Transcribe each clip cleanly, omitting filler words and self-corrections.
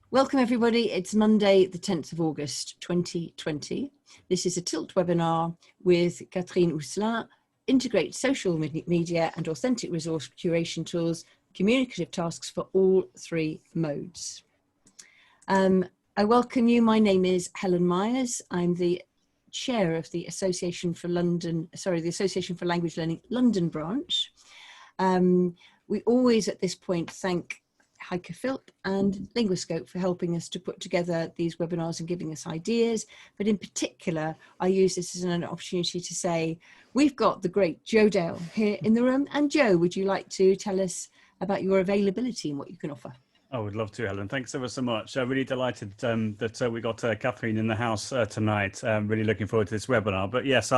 Welcome everybody. It's Monday, the 10th of August, 2020. This is a Tilt webinar with Catherine Housselin, Integrate Social Media and Authentic Resource Curation Tools, Communicative Tasks for All Three Modes. I welcome you. My name is Helen Myers. I'm the chair of the Association for Language Learning London branch. We always at this point thank Heike Philp and Linguiscope for helping us to put together these webinars and giving us ideas. But in particular, I use this as an opportunity to say, we've got the great Joe Dale here in the room. And Joe, would you like to tell us about your availability and what you can offer? I would love to, Helen. Thanks ever so much. Really delighted that we got Catherine in the house tonight. Really looking forward to this webinar. But yes,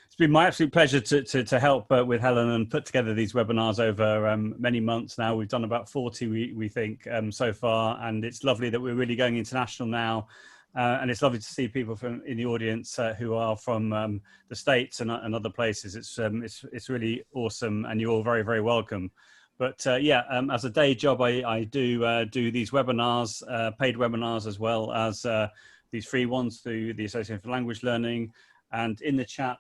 it's been my absolute pleasure to help with Helen and put together these webinars over many months now. We've done about 40, we think, so far, and it's lovely that we're really going international now. And it's lovely to see people in the audience who are from the States and other places. It's really awesome, and you're all very, very welcome. But as a day job, I do these webinars, paid webinars, as well as these free ones through the Association for Language Learning. And in the chat,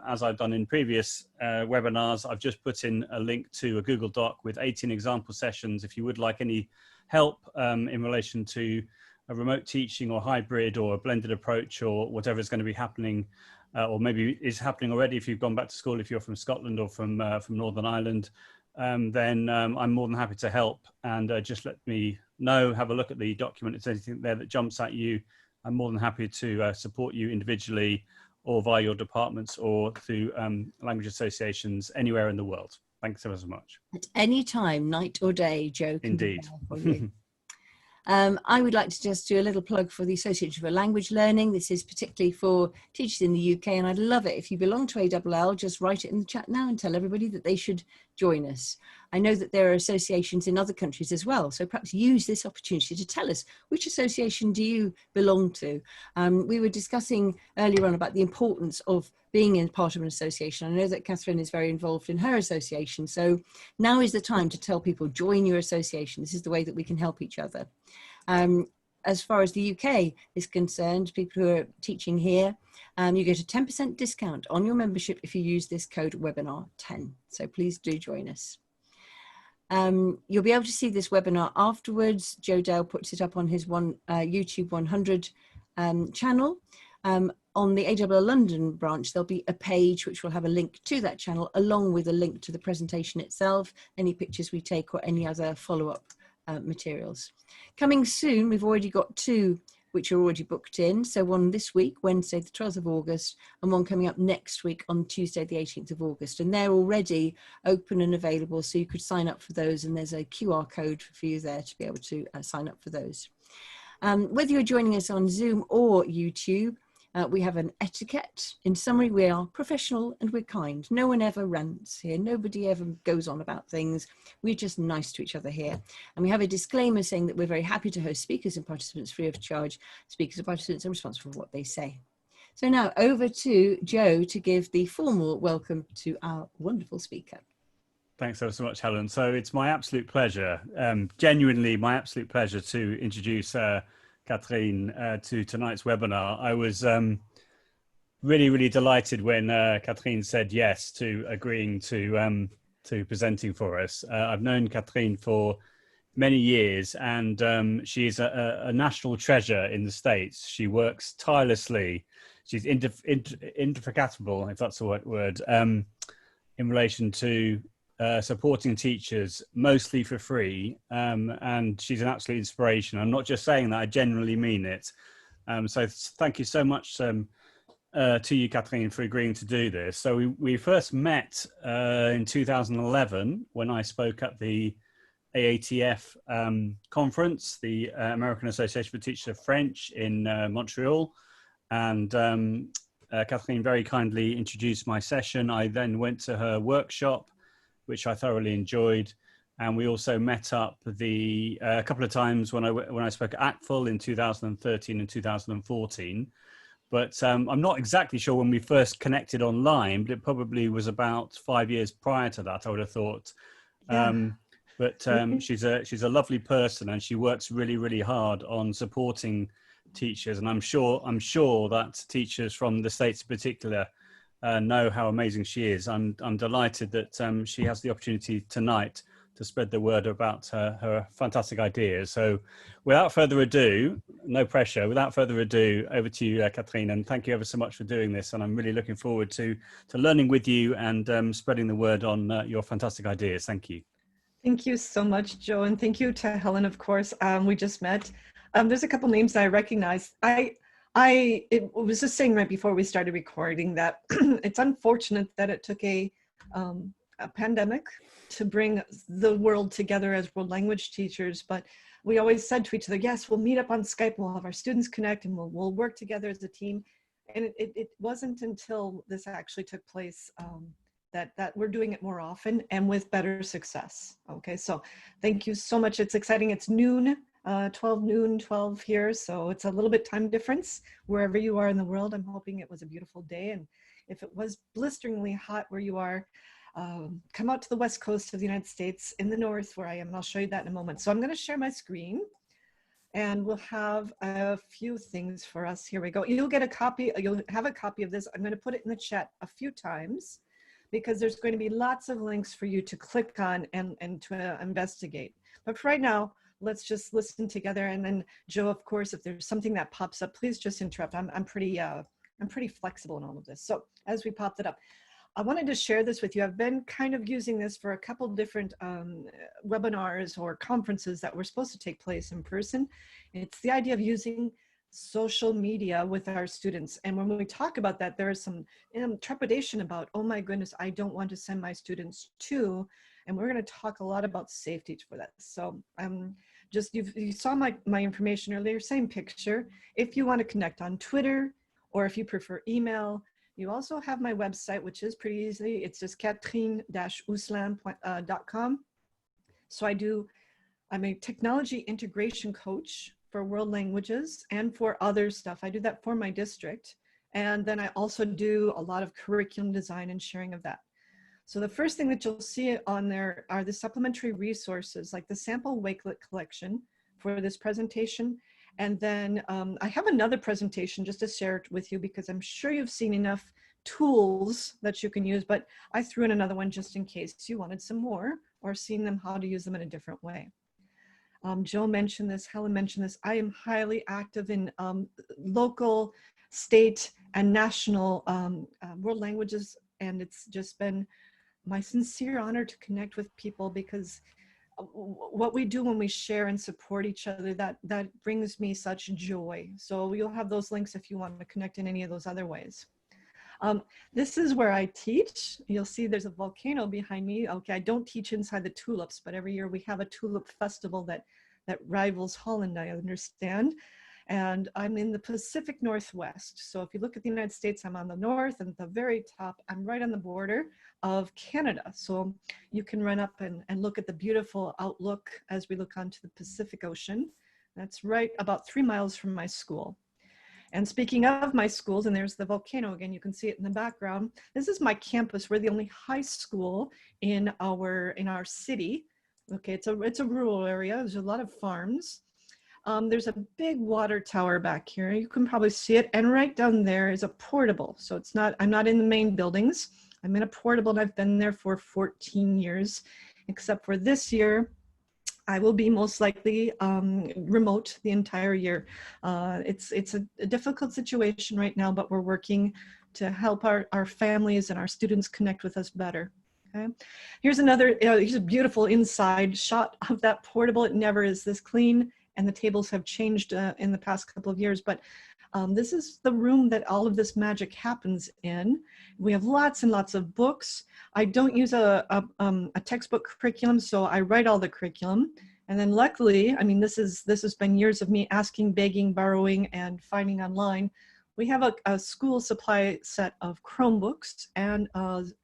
as I've done in previous webinars, I've just put in a link to a Google Doc with 18 example sessions. If you would like any help in relation to a remote teaching or hybrid or a blended approach or whatever is going to be happening, or maybe is happening already if you've gone back to school, if you're from Scotland or from Northern Ireland, then I'm more than happy to help. And just let me know, have a look at the document. If there's anything there that jumps at you, I'm more than happy to support you individually or via your departments or through language associations anywhere in the world. Thanks ever so much. At any time, night or day, Joe can Indeed. be there for you. I would like to just do a little plug for the Association for Language Learning. This is particularly for teachers in the UK, and I'd love it if you belong to ALL, just write it in the chat now and tell everybody that they should join us. I know that there are associations in other countries as well, so perhaps use this opportunity to tell us, which association do you belong to? We were discussing earlier on about the importance of being in part of an association. I know that Catherine is very involved in her association, so now is the time to tell people, join your association. This is the way that we can help each other. As far as the UK is concerned, people who are teaching here, you get a 10% discount on your membership if you use this code webinar10. So please do join us. You'll be able to see this webinar afterwards. Joe Dale puts it up on his YouTube 100 channel. On the AWL London branch, there'll be a page which will have a link to that channel, along with a link to the presentation itself, any pictures we take, or any other follow-up materials. Coming soon, we've already got two which are already booked in. So one this week, Wednesday, the 12th of August, and one coming up next week on Tuesday, the 18th of August. And they're already open and available, so you could sign up for those. And there's a QR code for you there to be able to sign up for those. Whether you're joining us on Zoom or YouTube, we have an etiquette. In summary, we are professional and we're kind. No one ever rants here. Nobody ever goes on about things. We're just nice to each other here. And we have a disclaimer saying that we're very happy to host speakers and participants free of charge. Speakers and participants are responsible for what they say. So now over to Joe to give the formal welcome to our wonderful speaker. Thanks ever so much, Helen. So it's my absolute pleasure, genuinely my absolute pleasure to introduce Catherine to tonight's webinar. I was really, really delighted when Catherine said yes to agreeing to presenting for us. I've known Catherine for many years, and she is a national treasure in the States. She works tirelessly. She's indefatigable, if that's the right word, in relation to supporting teachers, mostly for free, and she's an absolute inspiration. I'm not just saying that, I genuinely mean it. So thank you so much to you, Catherine, for agreeing to do this. So we first met in 2011 when I spoke at the AATF conference, the American Association for Teachers of French in Montreal, and Catherine very kindly introduced my session. I then went to her workshop, which I thoroughly enjoyed, and we also met up a couple of times when I spoke at ACTFL in 2013 and 2014. But I'm not exactly sure when we first connected online, but it probably was about 5 years prior to that, I would have thought. Yeah. But she's a lovely person, and she works really, really hard on supporting teachers. And I'm sure that teachers from the States in particular know how amazing she is. I'm delighted that she has the opportunity tonight to spread the word about her fantastic ideas. So without further ado, no pressure, without further ado, over to you, Catherine, and thank you ever so much for doing this. And I'm really looking forward to learning with you and spreading the word on your fantastic ideas. Thank you. Thank you so much, Joe. And thank you to Helen, of course. We just met. There's a couple names that I recognize. It was just saying right before we started recording that it's unfortunate that it took a pandemic to bring the world together as world language teachers. But we always said to each other, yes, we'll meet up on Skype, we'll have our students connect, and we'll work together as a team. And it wasn't until this actually took place that we're doing it more often and with better success. Okay, so thank you so much. It's exciting. It's noon, 12 here. So it's a little bit time difference wherever you are in the world. I'm hoping it was a beautiful day. And if it was blisteringly hot where you are, come out to the West Coast of the United States in the north where I am. I'll show you that in a moment. So I'm going to share my screen and we'll have a few things for us. Here we go. You'll have a copy of this. I'm going to put it in the chat a few times, because there's going to be lots of links for you to click on and to investigate. But for right now, let's just listen together. And then Joe, of course, if there's something that pops up, please just interrupt. I'm pretty flexible in all of this. So as we popped it up, I wanted to share this with you. I've been kind of using this for a couple different webinars or conferences that were supposed to take place in person. It's the idea of using social media with our students. And when we talk about that, there is some trepidation about, oh my goodness, I don't want to send my students to, and we're going to talk a lot about safety for that. So you saw my information earlier, same picture. If you want to connect on Twitter, or if you prefer email, you also have my website, which is pretty easy. It's just catherine-uslan.com. So I'm a technology integration coach for world languages and for other stuff. I do that for my district. And then I also do a lot of curriculum design and sharing of that. So the first thing that you'll see on there are the supplementary resources, like the sample Wakelet collection for this presentation. And then I have another presentation just to share it with you, because I'm sure you've seen enough tools that you can use, but I threw in another one just in case you wanted some more or seen them how to use them in a different way. Joe mentioned this, Helen mentioned this. I am highly active in local, state, and national world languages, and it's just been my sincere honor to connect with people, because what we do when we share and support each other, that brings me such joy. So you'll have those links if you want to connect in any of those other ways. This is where I teach. You'll see there's a volcano behind me. Okay, I don't teach inside the tulips, but every year we have a tulip festival that rivals Holland, I understand. And I'm in the Pacific Northwest. So if you look at the United States, I'm on the north, and at the very top, I'm right on the border of Canada. So you can run up and look at the beautiful outlook as we look onto the Pacific Ocean. That's right about 3 miles from my school. And speaking of my schools, and there's the volcano again, you can see it in the background. This is my campus. We're the only high school in our city. Okay, it's a rural area. There's a lot of farms. There's a big water tower back here. You can probably see it. And right down there is a portable. So I'm not in the main buildings. I'm in a portable, and I've been there for 14 years, except for this year. I will be most likely remote the entire year. It's a difficult situation right now, but we're working to help our families and our students connect with us better. Okay. Here's a beautiful inside shot of that portable. It never is this clean, and the tables have changed in the past couple of years, but this is the room that all of this magic happens in. We have lots and lots of books. I don't use a textbook curriculum, so I write all the curriculum. And then luckily, I mean, this has been years of me asking, begging, borrowing, and finding online. We have a school supply set of Chromebooks and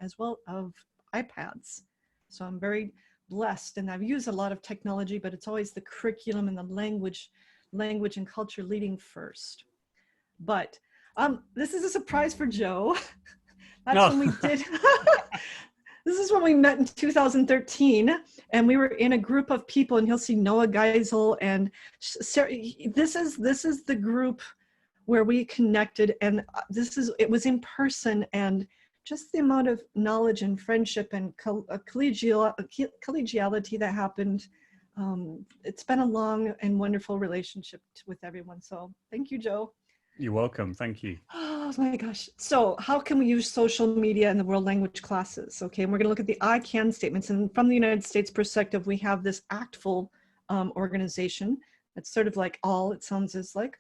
as well of iPads. So I'm very blessed, and I've used a lot of technology, but it's always the curriculum and the language and culture leading first. But this is a surprise for Joe. That's when we did. This is when we met in 2013, and we were in a group of people, and you'll see Noah Geisel and Sarah. This is the group where we connected, and it was in person, and just the amount of knowledge and friendship and collegiality that happened. It's been a long and wonderful relationship with everyone. So thank you, Joe. You're welcome. Thank you. Oh my gosh. So how can we use social media in the world language classes? Okay, and we're going to look at the I can statements. And from the United States perspective, we have this ACTFL organization. That's sort of like all it sounds is like.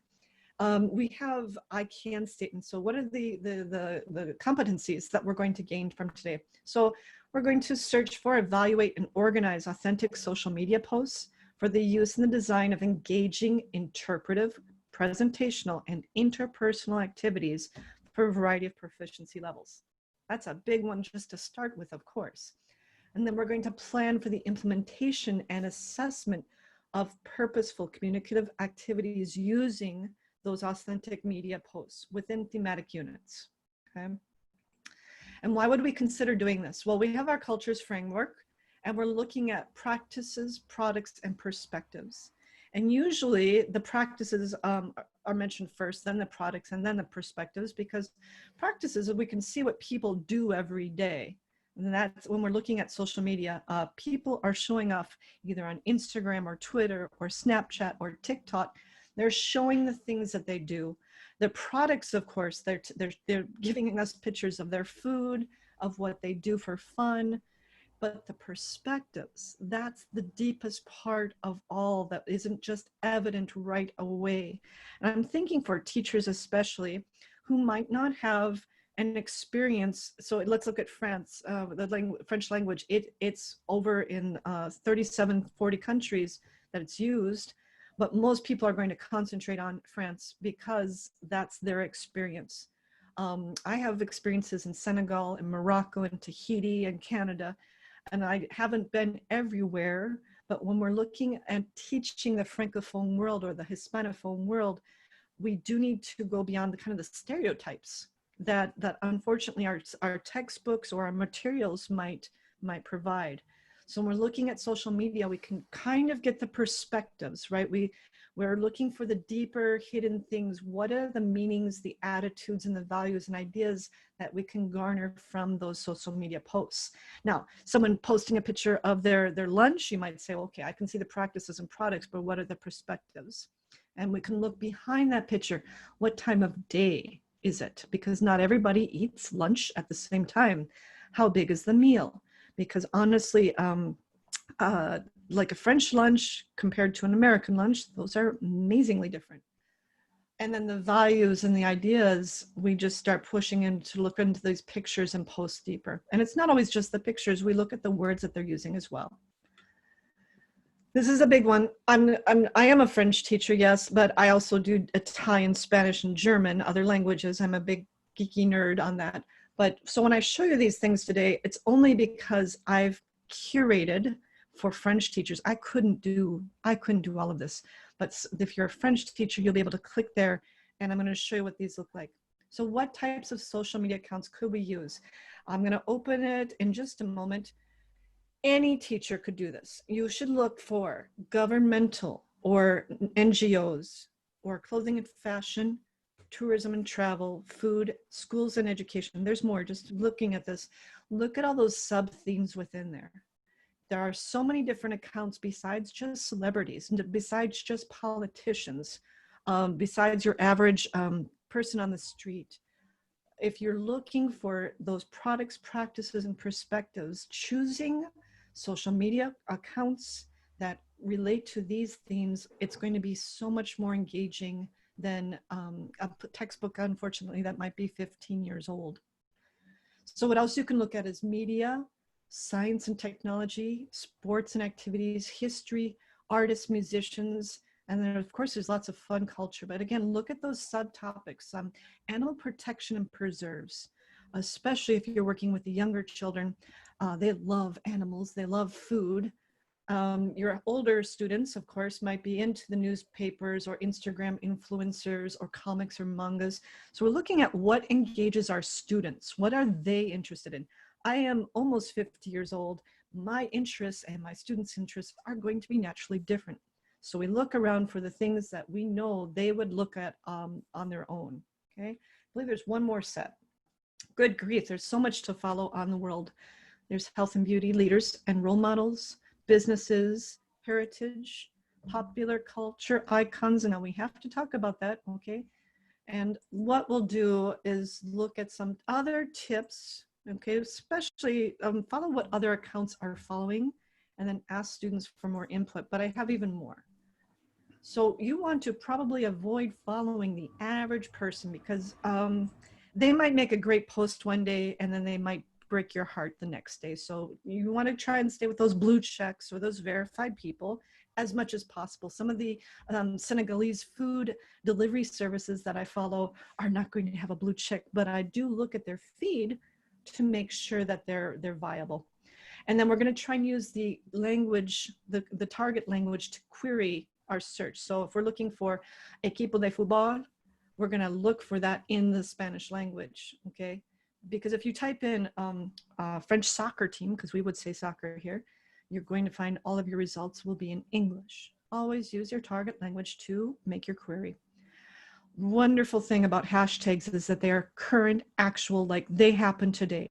We have I can statements. So what are the competencies that we're going to gain from today? So we're going to search for, evaluate, and organize authentic social media posts for the use and the design of engaging, interpretive, presentational, and interpersonal activities for a variety of proficiency levels. That's a big one just to start with, of course. And then we're going to plan for the implementation and assessment of purposeful communicative activities using those authentic media posts within thematic units, okay? And why would we consider doing this? Well, we have our cultures framework, and we're looking at practices, products, and perspectives. And usually the practices are mentioned first, then the products, and then the perspectives, because practices, we can see what people do every day. And that's when we're looking at social media, people are showing off either on Instagram or Twitter or Snapchat or TikTok. They're showing the things that they do. The products, of course, they're giving us pictures of their food, of what they do for fun. But the perspectives, that's the deepest part of all that isn't just evident right away. And I'm thinking for teachers especially, who might not have an experience. So let's look at France, the French language. It's over in 37, 40 countries that it's used, but most people are going to concentrate on France because that's their experience. I have experiences in Senegal and Morocco and Tahiti and Canada, and I haven't been everywhere, but when we're looking at teaching the Francophone world or the Hispanophone world, we do need to go beyond the kind of the stereotypes that unfortunately our textbooks or our materials might provide. So when we're looking at social media, we can kind of get the perspectives, right? We're looking for the deeper hidden things. What are the meanings, the attitudes, and the values and ideas that we can garner from those social media posts? Now, someone posting a picture of their lunch, you might say, okay, I can see the practices and products, but what are the perspectives? And we can look behind that picture. What time of day is it? Because not everybody eats lunch at the same time. How big is the meal? Because honestly, like a French lunch compared to an American lunch, those are amazingly different. And then the values and the ideas, we just start pushing in to look into these pictures and post deeper. And it's not always just the pictures, we look at the words that they're using as well. This is a big one. I am a French teacher, yes, but I also do Italian, Spanish, and German, other languages. I'm a big geeky nerd on that. But so when I show you these things today, it's only because I've curated for French teachers. I couldn't do all of this. But if you're a French teacher, you'll be able to click there, and I'm going to show you what these look like. So what types of social media accounts could we use? I'm going to open it in just a moment. Any teacher could do this. You should look for governmental or NGOs or clothing and fashion, tourism and travel, food, schools and education. There's more. Just looking at this, look at all those sub themes within there. There are so many different accounts besides just celebrities, and besides just politicians, besides your average person on the street. If you're looking for those products, practices, and perspectives, choosing social media accounts that relate to these themes, it's going to be so much more engaging than a textbook, unfortunately, that might be 15 years old. So what else you can look at is media, science and technology, sports and activities, history, artists, musicians, and then of course there's lots of fun culture. But again, look at those subtopics. Animal protection and preserves, especially if you're working with the younger children. They love animals, they love food. Your older students, of course, might be into the newspapers or Instagram influencers or comics or mangas. So we're looking at what engages our students. What are they interested in? I am almost 50 years old. My interests and my students' interests are going to be naturally different. So we look around for the things that we know they would look at on their own, okay? I believe there's one more set. Good grief, there's so much to follow on the world. There's health and beauty leaders and role models, businesses, heritage, popular culture icons, and now we have to talk about that, okay? And what we'll do is look at some other tips, okay, especially follow what other accounts are following, and then ask students for more input, but I have even more. So you want to probably avoid following the average person, because they might make a great post one day and then they might break your heart the next day. So you want to try and stay with those blue checks or those verified people as much as possible. Some of the Senegalese food delivery services that I follow are not going to have a blue check, but I do look at their feed to make sure that they're viable. And then we're going to try and use the language, the target language, to query our search. So if we're looking for equipo de fútbol, we're going to look for that in the Spanish language, okay? Because if you type in French soccer team, because we would say soccer here, you're going to find all of your results will be in English. Always use your target language to make your query. Wonderful thing about hashtags is that they are current, actual, like they happen today.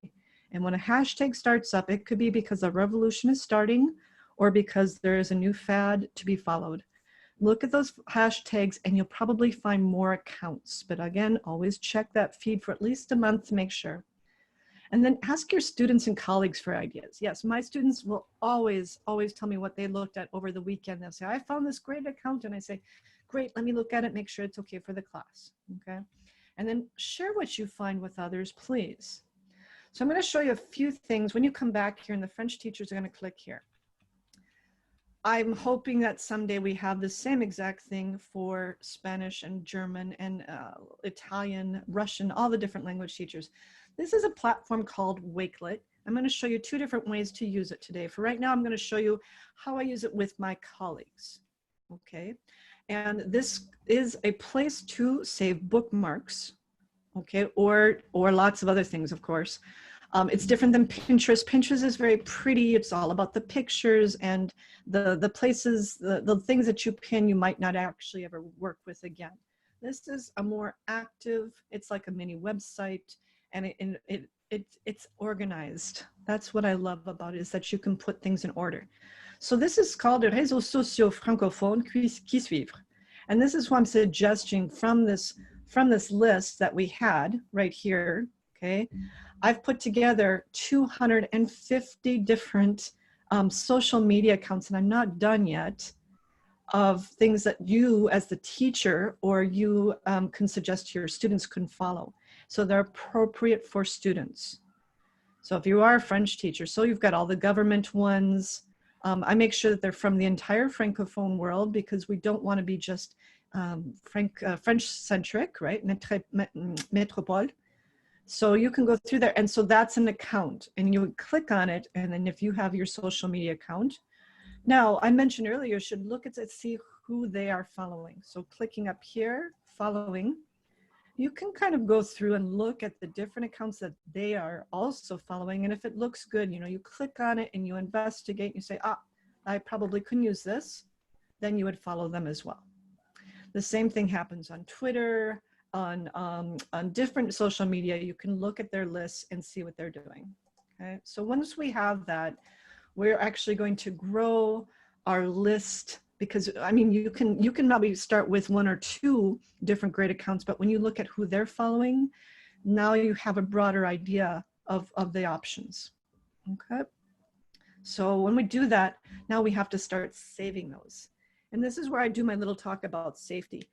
And when a hashtag starts up, it could be because a revolution is starting or because there is a new fad to be followed. Look at those hashtags and you'll probably find more accounts. But again, always check that feed for at least a month to make sure. And then ask your students and colleagues for ideas. Yes, my students will always tell me what they looked at over the weekend. They'll say, I found this great account. And I say, great, let me look at it, make sure it's okay for the class, okay? And then share what you find with others, please. So I'm going to show you a few things. When you come back here, and the French teachers are going to click here. I'm hoping that someday we have the same exact thing for Spanish and German and Italian, Russian, all the different language teachers. This is a platform called Wakelet. I'm going to show you two different ways to use it today. For right now, I'm going to show you how I use it with my colleagues. Okay. And this is a place to save bookmarks. Okay. Or lots of other things, of course. It's different than Pinterest. Pinterest is very pretty. It's all about the pictures and the places, the things that you pin you might not actually ever work with again. This is a more active, it's like a mini website, and it's organized. That's what I love about it, is that you can put things in order. So this is called the réseaux sociaux francophones qui suivent. And this is what I'm suggesting from this list that we had right here, okay? I've put together 250 different social media accounts, and I'm not done yet, of things that you as the teacher or you can suggest to your students can follow. So they're appropriate for students. So if you are a French teacher, so you've got all the government ones. I make sure that they're from the entire Francophone world, because we don't want to be just French-centric, right? Métropole. So you can go through there. And so that's an account, and you would click on it. And then if you have your social media account, now I mentioned earlier, you should look at it, see who they are following. So clicking up here, following, you can kind of go through and look at the different accounts that they are also following. And if it looks good, you know, you click on it and you investigate, you say, ah, I probably couldn't use this. Then you would follow them as well. The same thing happens on Twitter, on different social media. You can look at their lists and see what they're doing. Okay, so once we have that, we're actually going to grow our list, because I mean, you can probably start with one or two different great accounts, but when you look at who they're following, now you have a broader idea of the options. Okay, so when we do that, now we have to start saving those. And this is where I do my little talk about safety.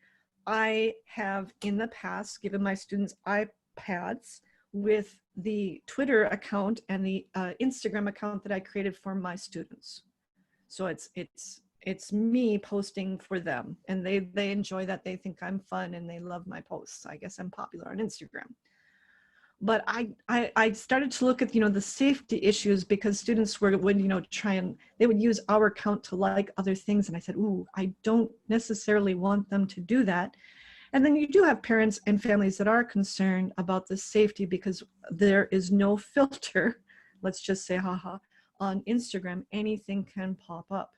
I have in the past given my students iPads with the Twitter account and the Instagram account that I created for my students. So it's me posting for them, and they enjoy that. They think I'm fun and they love my posts. I guess I'm popular on Instagram. But I started to look at, you know, the safety issues, because students would, you know, they would use our account to like other things. And I said, ooh, I don't necessarily want them to do that. And then you do have parents and families that are concerned about the safety, because there is no filter let's just say, haha, on Instagram, anything can pop up.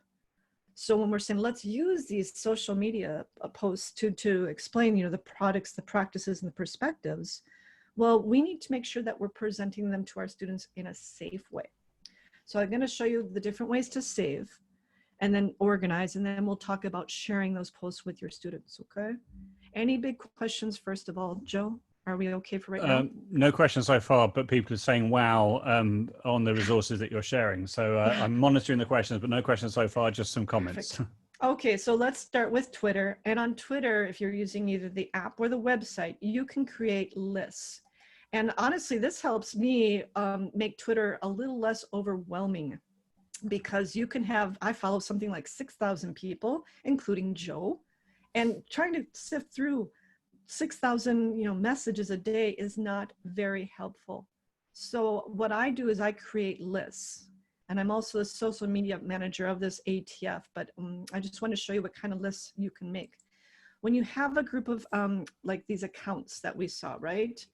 So when we're saying, let's use these social media posts to explain, the products, the practices, and the perspectives, well, we need to make sure that we're presenting them to our students in a safe way. So I'm going to show you the different ways to save and then organize, and then we'll talk about sharing those posts with your students, okay? Any big questions, first of all, Joe? Are we okay for right now? No questions so far, but people are saying wow on the resources that you're sharing. So I'm monitoring the questions, but no questions so far, just some comments. Perfect. Okay, so let's start with Twitter. And on Twitter, if you're using either the app or the website, you can create lists. And honestly, this helps me make Twitter a little less overwhelming, because you can have, I follow something like 6,000 people, including Joe, and trying to sift through 6,000 messages a day is not very helpful. So what I do is I create lists, and I'm also the social media manager of this ATF, but I just want to show you what kind of lists you can make. When you have a group of like these accounts that we saw, right?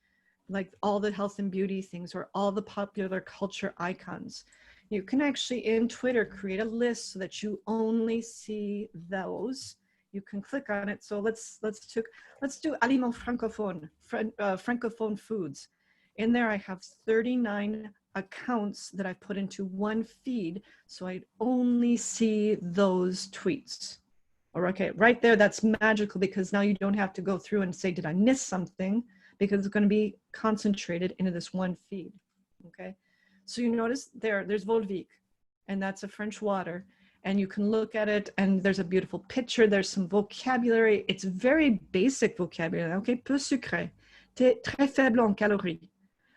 Like all the health and beauty things or all the popular culture icons, you can actually in Twitter create a list so that you only see those. You can click on it. So let's do aliments francophones, francophone foods. In there, I have 39 accounts that I put into one feed, so I only see those tweets. Or okay, right there, that's magical, because now you don't have to go through and say, did I miss something? Because it's going to be concentrated into this one feed. Okay, so you notice there's Volvic, and that's a French water. And you can look at it, and there's a beautiful picture. There's some vocabulary. It's very basic vocabulary. Okay, peu sucré, très faible en calories.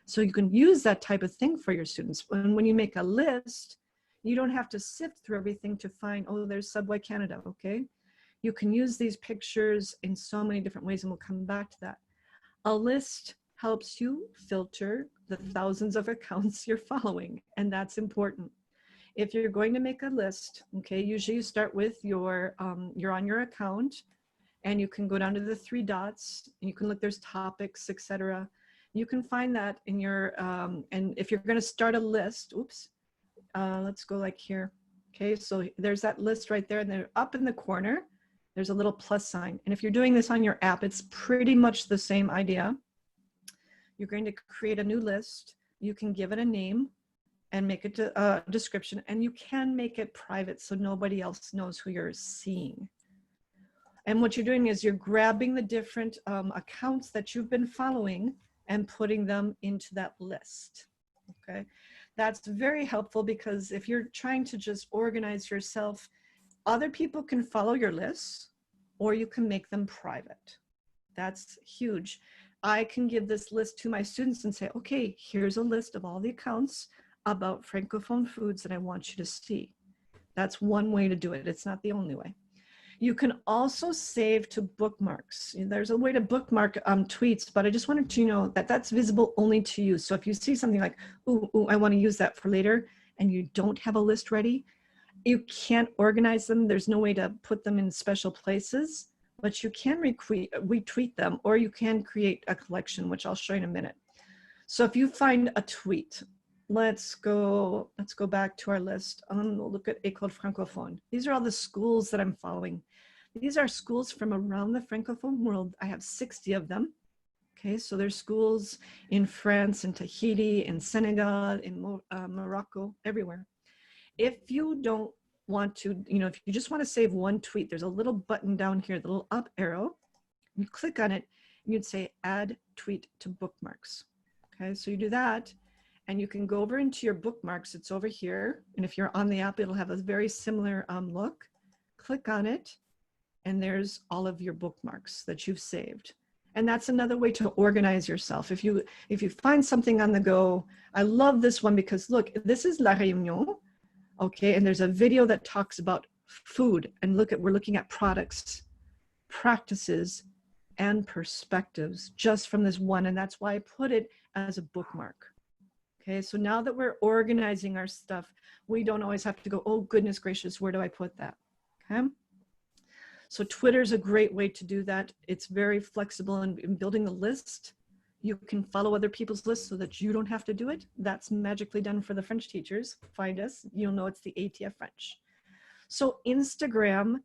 So you can use that type of thing for your students. When you make a list, you don't have to sift through everything to find, oh, there's Subway Canada, okay? You can use these pictures in so many different ways, and we'll come back to that. A list helps you filter the thousands of accounts you're following, and that's important. If you're going to make a list, okay, usually you start with you're on your account, and you can go down to the 3 dots, and you can look, there's topics, etc. You can find that in your, and if you're going to start a list, oops, let's go like here. Okay, so there's that list right there, and then up in the corner, there's a little plus sign. And if you're doing this on your app, it's pretty much the same idea. You're going to create a new list. You can give it a name and make it a description, and you can make it private so nobody else knows who you're seeing. And what you're doing is you're grabbing the different accounts that you've been following and putting them into that list, okay? That's very helpful, because if you're trying to just organize yourself, other people can follow your lists, or you can make them private. That's huge. I can give this list to my students and say, okay, here's a list of all the accounts about Francophone foods that I want you to see. That's one way to do it. It's not the only way. You can also save to bookmarks. There's a way to bookmark tweets, but I just wanted to know that that's visible only to you. So if you see something like, ooh, I want to use that for later, and you don't have a list ready, you can't organize them. There's no way to put them in special places, but you can retweet them, or you can create a collection, which I'll show you in a minute. So if you find a tweet, let's go back to our list. We'll look at École Francophone. These are all the schools that I'm following. These are schools from around the Francophone world. I have 60 of them. Okay, so there's schools in France, in Tahiti, in Senegal, in Morocco, everywhere. If you don't want to, if you just want to save one tweet, there's a little button down here, the little up arrow. You click on it, and you'd say add tweet to bookmarks. Okay, so you do that, and you can go over into your bookmarks. It's over here. And if you're on the app, it'll have a very similar look. Click on it, and there's all of your bookmarks that you've saved. And that's another way to organize yourself. If you find something on the go, I love this one because look, this is La Réunion. Okay, and there's a video that talks about food, and we're looking at products, practices, and perspectives just from this one, and that's why I put it as a bookmark. Okay, so now that we're organizing our stuff, we don't always have to go, oh goodness gracious, where do I put that? Okay, so Twitter's a great way to do that. It's very flexible in building the list. You can follow other people's lists so that you don't have to do it. That's magically done for the French teachers. Find us, you'll know it's the ATF French. So Instagram,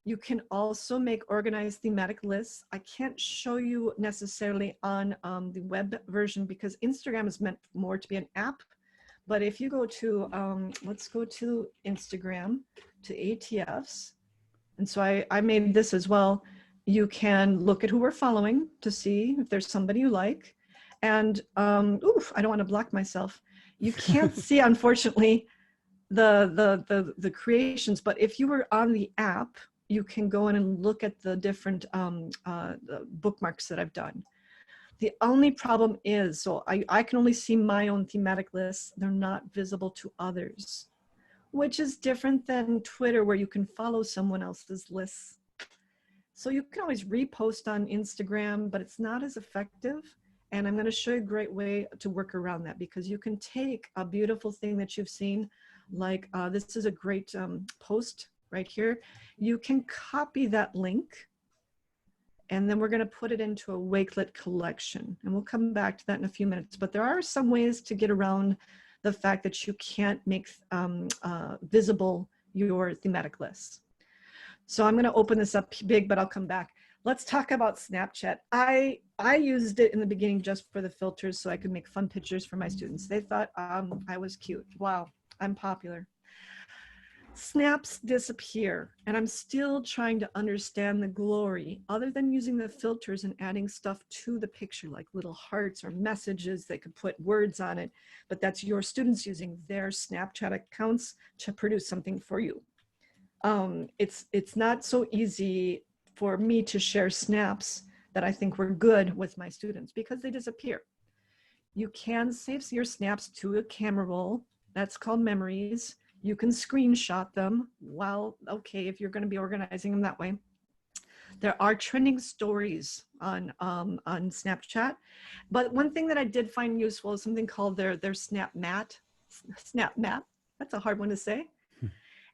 you can also make organized thematic lists. I can't show you necessarily on the web version because Instagram is meant more to be an app. But if you go to, let's go to Instagram, to ATFs. And so I made this as well. You can look at who we're following to see if there's somebody you like. And, oof, I don't want to block myself. You can't see, unfortunately, the creations, but if you were on the app, you can go in and look at the different the bookmarks that I've done. The only problem is, so I can only see my own thematic lists. They're not visible to others, which is different than Twitter where you can follow someone else's lists. So you can always repost on Instagram, but it's not as effective. And I'm going to show you a great way to work around that because you can take a beautiful thing that you've seen, like this is a great post right here. You can copy that link and then we're going to put it into a Wakelet collection. And we'll come back to that in a few minutes. But there are some ways to get around the fact that you can't make visible your thematic lists. So I'm going to open this up big, but I'll come back. Let's talk about Snapchat. I used it in the beginning just for the filters so I could make fun pictures for my students. They thought I was cute. Wow, I'm popular. Snaps disappear, and I'm still trying to understand the glory other than using the filters and adding stuff to the picture like little hearts or messages. They could put words on it, but that's your students using their Snapchat accounts to produce something for you. It's not so easy for me to share snaps that I think were good with my students because they disappear. You can save your snaps to a camera roll. That's called memories. You can screenshot them. Well, okay, if you're going to be organizing them that way. There are trending stories on Snapchat, but one thing that I did find useful is something called their Snap Mat. Snap Mat. That's a hard one to say.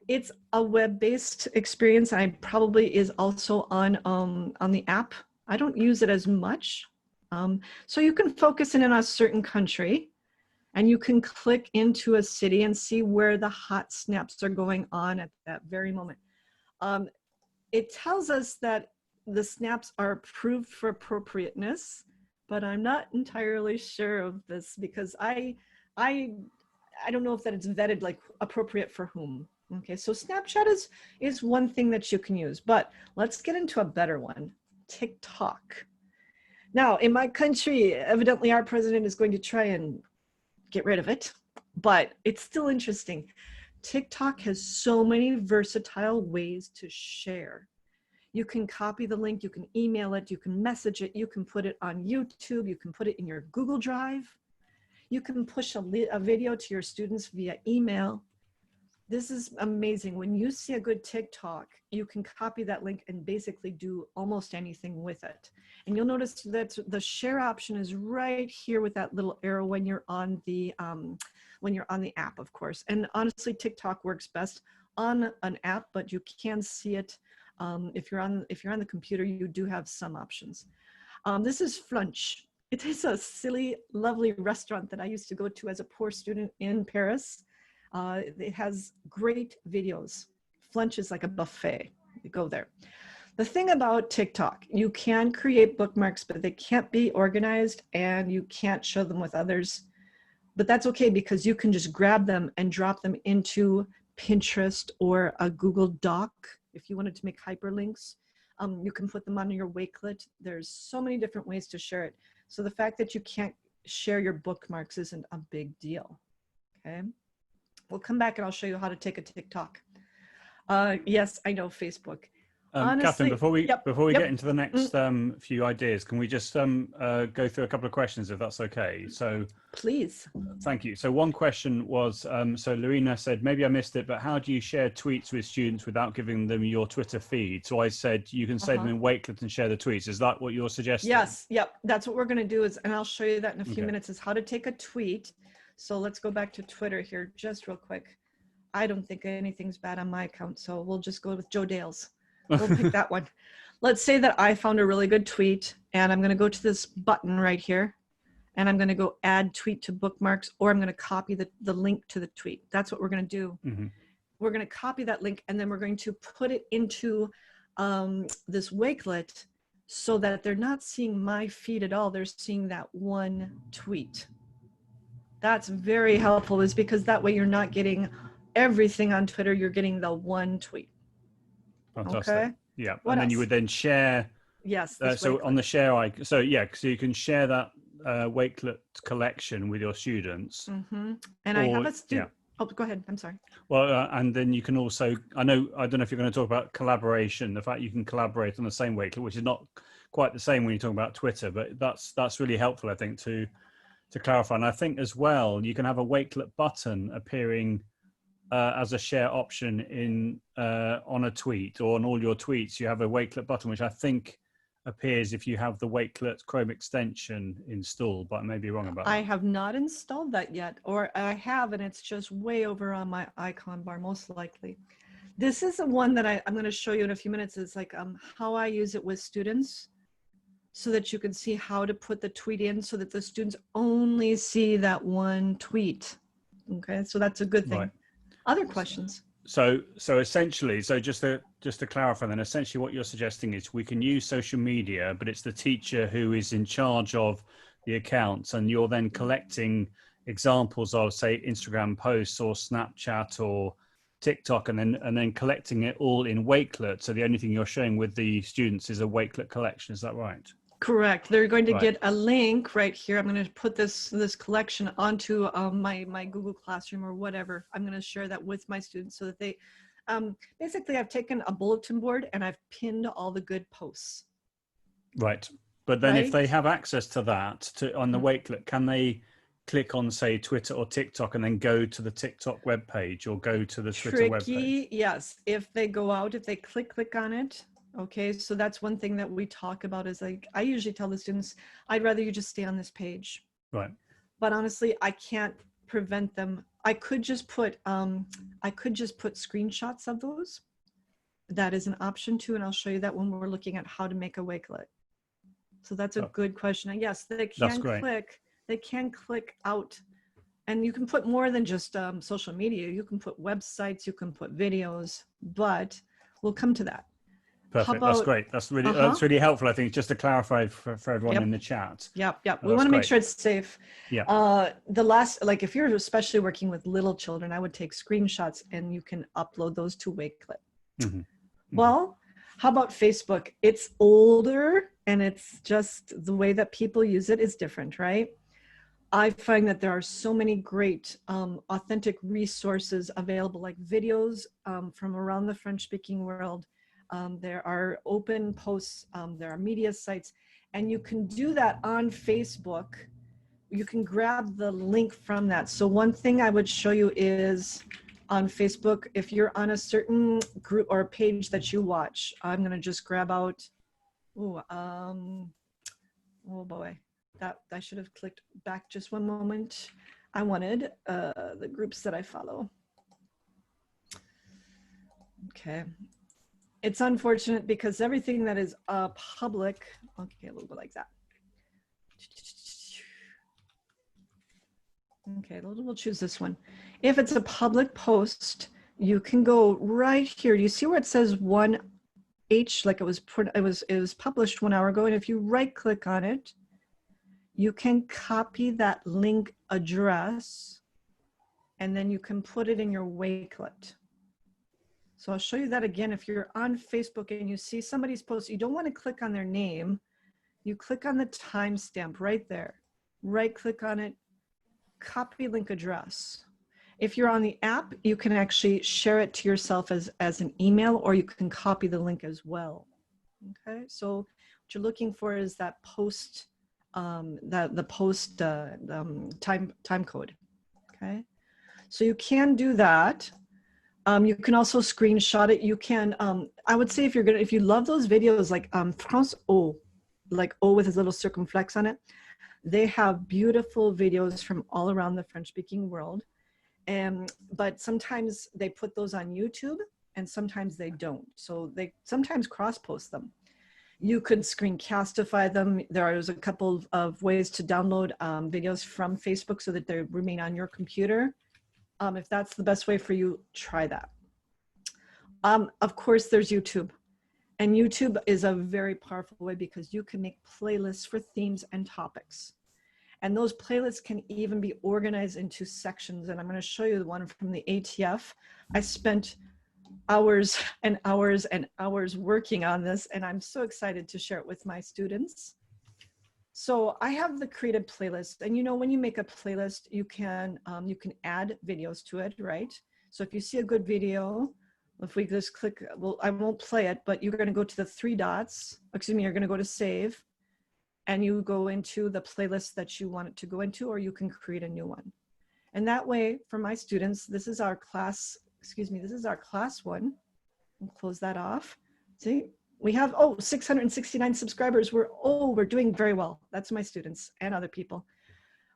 It's a web-based experience. I probably is also on the app. I don't use it as much. So you can focus in on a certain country and you can click into a city and see where the hot snaps are going on at that very moment. It tells us that the snaps are approved for appropriateness, but I'm not entirely sure of this because I don't know if that it's vetted like appropriate for whom. Okay, so Snapchat is one thing that you can use, but let's get into a better one, TikTok. Now, in my country, evidently our president is going to try and get rid of it, but it's still interesting. TikTok has so many versatile ways to share. You can copy the link, you can email it, you can message it, you can put it on YouTube, you can put it in your Google Drive. You can push a video to your students via email. This is amazing. When you see a good TikTok, you can copy that link and basically do almost anything with it. And you'll notice that the share option is right here with that little arrow when you're on the app, of course. And honestly, TikTok works best on an app, but you can see it if you're on the computer. You do have some options. This is Flunch. It is a silly, lovely restaurant that I used to go to as a poor student in Paris. It has great videos. Flunch is like a buffet. You go there. The thing about TikTok, you can create bookmarks, but they can't be organized and you can't show them with others. But that's okay because you can just grab them and drop them into Pinterest or a Google Doc. If you wanted to make hyperlinks, you can put them on your Wakelet. There's so many different ways to share it. So the fact that you can't share your bookmarks isn't a big deal, okay? We'll come back and I'll show you how to take a TikTok. Yes, I know Facebook. Honestly, Catherine, before we get into the next few ideas, can we just go through a couple of questions if that's okay? So please. Thank you. So one question was, so Lorena said, maybe I missed it, but how do you share tweets with students without giving them your Twitter feed? So I said, you can save them in Wakelet and share the tweets. Is that what you're suggesting? Yes. Yep. That's what we're going to do is, and I'll show you that in a few minutes, is how to take a tweet. So let's go back to Twitter here just real quick. I don't think anything's bad on my account, so we'll just go with Joe Dale's. We'll pick that one. Let's say that I found a really good tweet and I'm going to go to this button right here and I'm going to go add tweet to bookmarks, or I'm going to copy the link to the tweet. That's what we're going to do. Mm-hmm. We're going to copy that link, and then we're going to put it into this Wakelet so that they're not seeing my feed at all. They're seeing that one tweet. That's very helpful, is because that way you're not getting everything on Twitter. You're getting the one tweet. Fantastic. Okay. Yeah. What and then else? you would then share. Yes. So on the share icon, so you can share that Wakelet collection with your students. Mm-hmm. And I have a student. Yeah. Oh, go ahead. I'm sorry. Well, and then you can also, I don't know if you're going to talk about collaboration, the fact you can collaborate on the same Wakelet, which is not quite the same when you're talking about Twitter, but that's really helpful, I think, to clarify. And I think as well, you can have a Wakelet button appearing as a share option in on a tweet, or on all your tweets. You have a Wakelet button, which I think appears if you have the Wakelet Chrome extension installed, but I may be wrong about that. I have not installed that yet, or I have, and it's just way over on my icon bar, most likely. This is the one that I'm going to show you in a few minutes. It's like how I use it with students, so that you can see how to put the tweet in so that the students only see that one tweet. Okay, so that's a good thing. Right. Other questions? So essentially, just to clarify then, essentially what you're suggesting is we can use social media, but it's the teacher who is in charge of the accounts, and you're then collecting examples of, say, Instagram posts or Snapchat or TikTok, and then collecting it all in Wakelet. So the only thing you're showing with the students is a Wakelet collection. Is that right? Correct. They're going to get a link right here. I'm going to put this collection onto my Google Classroom or whatever. I'm going to share that with my students so that they, basically I've taken a bulletin board and I've pinned all the good posts. Right. But then if they have access to that on the Wakelet, can they click on, say, Twitter or TikTok and then go to the TikTok webpage or go to the Twitter webpage? Yes. If they go out, if they click on it. Okay, so that's one thing that we talk about, is like, I usually tell the students, I'd rather you just stay on this page. Right. But honestly, I can't prevent them. I could just put screenshots of those. That is an option too, and I'll show you that when we're looking at how to make a Wakelet. So that's a good question. And yes, they can click. They can click out, and you can put more than just social media. You can put websites, you can put videos, but we'll come to that. Perfect. That's great. That's really helpful, I think, just to clarify for everyone in the chat. Yep. We want to make sure it's safe. Yeah. If you're especially working with little children, I would take screenshots and you can upload those to Wakelet. Mm-hmm. Well, how about Facebook? It's older, and it's just the way that people use it is different, right? I find that there are so many great authentic resources available, like videos from around the French-speaking world. There are open posts, there are media sites, and you can do that on Facebook. You can grab the link from that. So one thing I would show you is on Facebook, if you're on a certain group or page that you watch, I'm going to just grab out, oh boy, that I should have clicked back just one moment. I wanted the groups that I follow. Okay. It's unfortunate because everything that is public, okay, a little bit like that. Okay, we'll choose this one. If it's a public post, you can go right here. Do you see where it says 1H, like it was published 1 hour ago? And if you right click on it, you can copy that link address, and then you can put it in your Wakelet. So I'll show you that again. If you're on Facebook and you see somebody's post, you don't want to click on their name. You click on the timestamp right there. Right click on it, copy link address. If you're on the app, you can actually share it to yourself as an email, or you can copy the link as well. Okay, so what you're looking for is that post, the post time code. Okay, so you can do that. You can also screenshot it. You can, I would say if you love those videos like France O, like O with a little circumflex on it, they have beautiful videos from all around the French-speaking world. But sometimes they put those on YouTube and sometimes they don't. So they sometimes cross-post them. You could screencastify them. There's a couple of ways to download videos from Facebook so that they remain on your computer. If that's the best way for you, try that. Of course, there's YouTube. And YouTube is a very powerful way because you can make playlists for themes and topics. And those playlists can even be organized into sections. And I'm going to show you the one from the ATF. I spent hours and hours and hours working on this, and I'm so excited to share it with my students. So I have the created playlist, and you know, when you make a playlist, you can add videos to it, right? So if you see a good video, if we just click, well, I won't play it, but you're going to go to the three dots, excuse me, you're going to go to save, and you go into the playlist that you want it to go into, or you can create a new one. And that way, for my students, this is our class, excuse me, this is our class one. We'll close that off. See, we have, 669 subscribers. We're doing very well. That's my students and other people.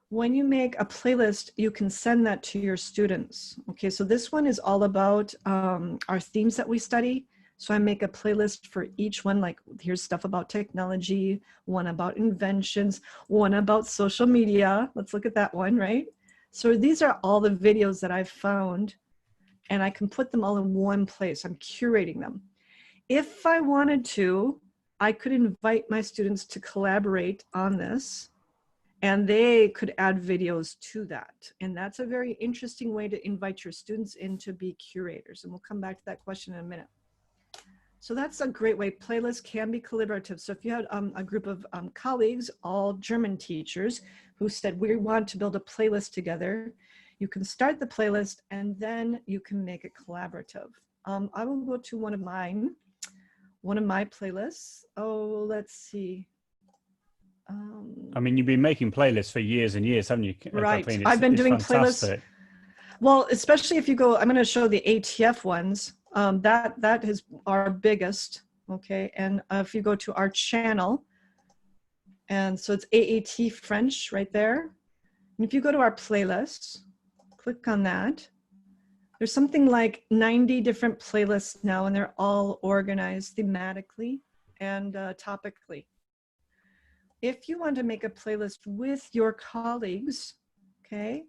When you make a playlist, you can send that to your students. Okay, so this one is all about our themes that we study. So I make a playlist for each one, like here's stuff about technology, one about inventions, one about social media. Let's look at that one, right? So these are all the videos that I've found, and I can put them all in one place. I'm curating them. If I wanted to, I could invite my students to collaborate on this, and they could add videos to that. And that's a very interesting way to invite your students in to be curators. And we'll come back to that question in a minute. So that's a great way. Playlists can be collaborative. So if you had a group of colleagues, all German teachers, who said, we want to build a playlist together, you can start the playlist and then you can make it collaborative. I will go to one of my playlists. Oh, let's see. I mean, you've been making playlists for years and years, haven't you, right. Kathleen? I've been doing fantastic. Playlists. Well, especially if you go, I'm going to show the ATF ones. That is our biggest. Okay. And if you go to our channel, and so it's AAT French right there. And if you go to our playlists, click on that. There's something like 90 different playlists now, and they're all organized thematically and topically. If you want to make a playlist with your colleagues, okay,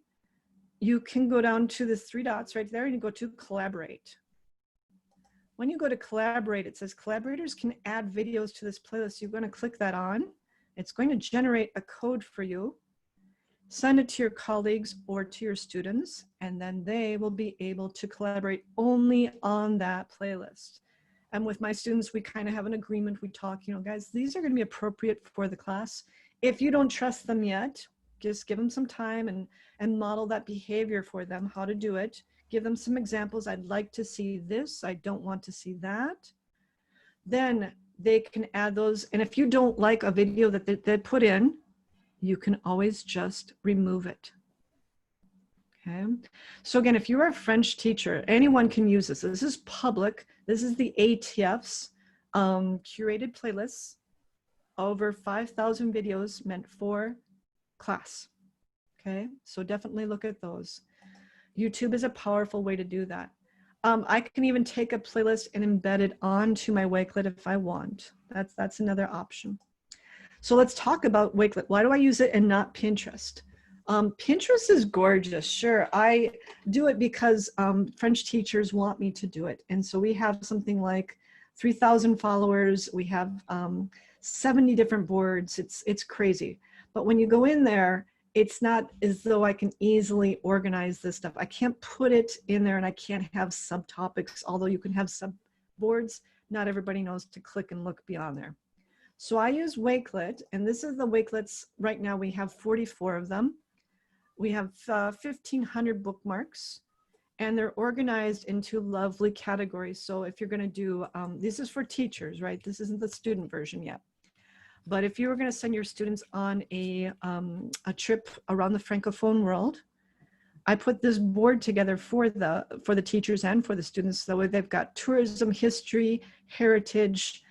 you can go down to the three dots right there and you go to collaborate. When you go to collaborate, it says collaborators can add videos to this playlist. You're going to click that on. It's going to generate a code for you. Send it to your colleagues or to your students, and then they will be able to collaborate only on that playlist. And with my students, we kind of have an agreement. We talk, you know, guys, these are going to be appropriate for the class. If you don't trust them yet, just give them some time and model that behavior for them, how to do it. Give them some examples. I'd like to see this. I don't want to see that. Then they can add those. And if you don't like a video that they put in, you can always just remove it. Okay. So again, if you're a French teacher, anyone can use this. This is public. This is the ATF's curated playlists. Over 5,000 videos meant for class. Okay. So definitely look at those. YouTube is a powerful way to do that. I can even take a playlist and embed it onto my Wakelet if I want. That's another option. So let's talk about Wakelet. Why do I use it and not Pinterest? Pinterest is gorgeous. Sure, I do it because French teachers want me to do it. And so we have something like 3,000 followers. We have 70 different boards. It's crazy. But when you go in there, it's not as though I can easily organize this stuff. I can't put it in there and I can't have subtopics, although you can have subboards. Not everybody knows to click and look beyond there. So I use Wakelet, and this is the Wakelets. Right now we have 44 of them. We have 1,500 bookmarks, and they're organized into lovely categories. So if you're going to do, this is for teachers, right? This isn't the student version yet. But if you were going to send your students on a trip around the Francophone world, I put this board together for the teachers and for the students. So they've got tourism, history, heritage,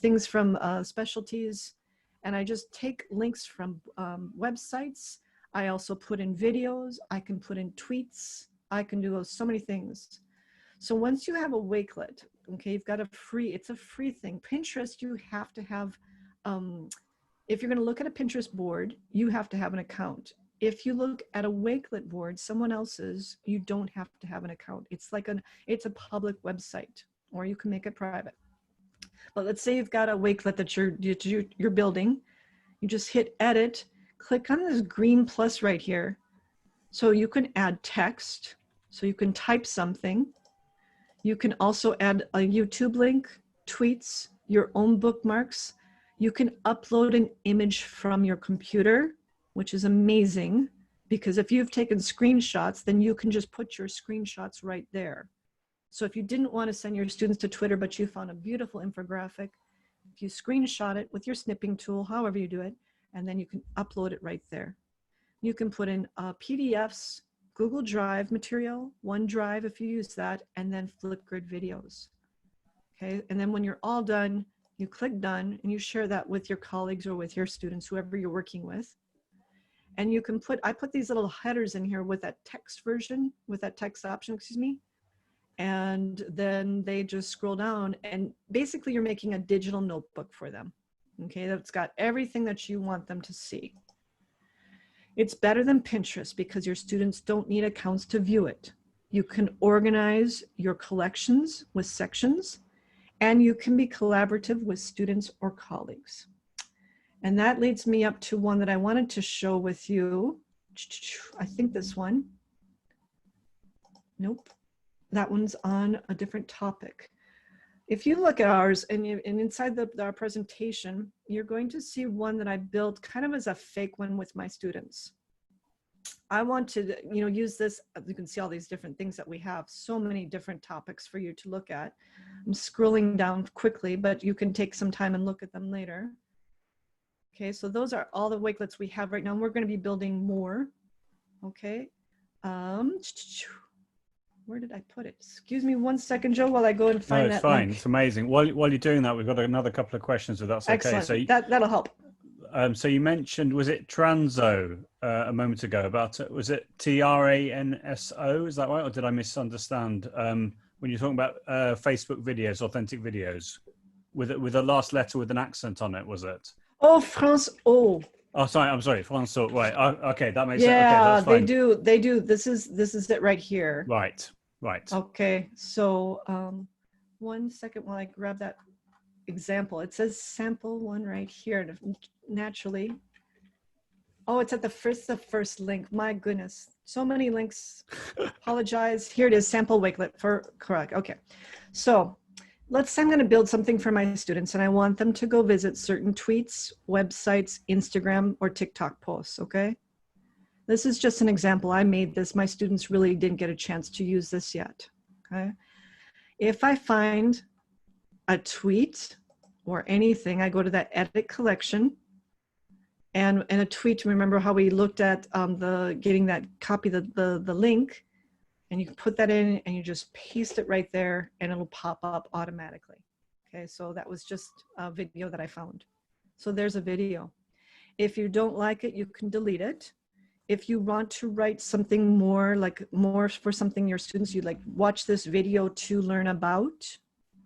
things from specialties, and I just take links from websites. I also put in videos. I can put in tweets. I can do so many things. So once you have a Wakelet, okay, you've got it's a free thing. Pinterest, you have to have, if you're going to look at a Pinterest board, you have to have an account. If you look at a Wakelet board, someone else's, you don't have to have an account. It's like it's a public website, or you can make it private. But let's say you've got a Wakelet that you're building. You just hit edit, click on this green plus right here. So you can add text, so you can type something. You can also add a YouTube link, tweets, your own bookmarks. You can upload an image from your computer, which is amazing, because if you've taken screenshots, then you can just put your screenshots right there. So if you didn't want to send your students to Twitter, but you found a beautiful infographic, if you screenshot it with your snipping tool, however you do it, and then you can upload it right there. You can put in PDFs, Google Drive material, OneDrive if you use that, and then Flipgrid videos. Okay, and then when you're all done, you click done and you share that with your colleagues or with your students, whoever you're working with. And you can I put these little headers in here with that text version, with that text option, excuse me. And then they just scroll down, and basically you're making a digital notebook for them. Okay, that's got everything that you want them to see. It's better than Pinterest because your students don't need accounts to view it. You can organize your collections with sections, and you can be collaborative with students or colleagues. And that leads me up to one that I wanted to show with you. I think this one. Nope. That one's on a different topic. If you look at ours and inside our presentation, you're going to see one that I built kind of as a fake one with my students. I want to, use this. You can see all these different things that we have, so many different topics for you to look at. I'm scrolling down quickly, but you can take some time and look at them later. Okay, so those are all the Wakelets we have right now. And we're going to be building more. Okay. Where did I put it? Excuse me 1 second, Joe, while I go and find that. No, it's fine. Link. It's amazing. While you're doing that, we've got another couple of questions, if that's okay. Excellent. So that'll help. So you mentioned, was it Transo a moment ago about it? Was it TRANSO? Is that right? Or did I misunderstand? When you're talking about Facebook videos, authentic videos, with a last letter with an accent on it, was it? Oh, France. Oh, sorry. I'm sorry. François. Right. Okay. That makes sense. Okay, that's fine. They do. This is it right here. Right. Okay. So 1 second while I grab that example. It says sample one right here. Naturally. Oh, it's at the first link. My goodness. So many links. Apologize. Here it is. Sample Wakelet correct. Okay. So let's say I'm going to build something for my students and I want them to go visit certain tweets, websites, Instagram, or TikTok posts, okay? This is just an example. I made this. My students really didn't get a chance to use this yet, okay? If I find a tweet or anything, I go to that edit collection and a tweet, remember how we looked at getting that copy, the link, and you can put that in and you just paste it right there and it'll pop up automatically. Okay, so that was just a video that I found. So there's a video. If you don't like it, you can delete it. If you want to write something more for something your students, you'd like, watch this video to learn about,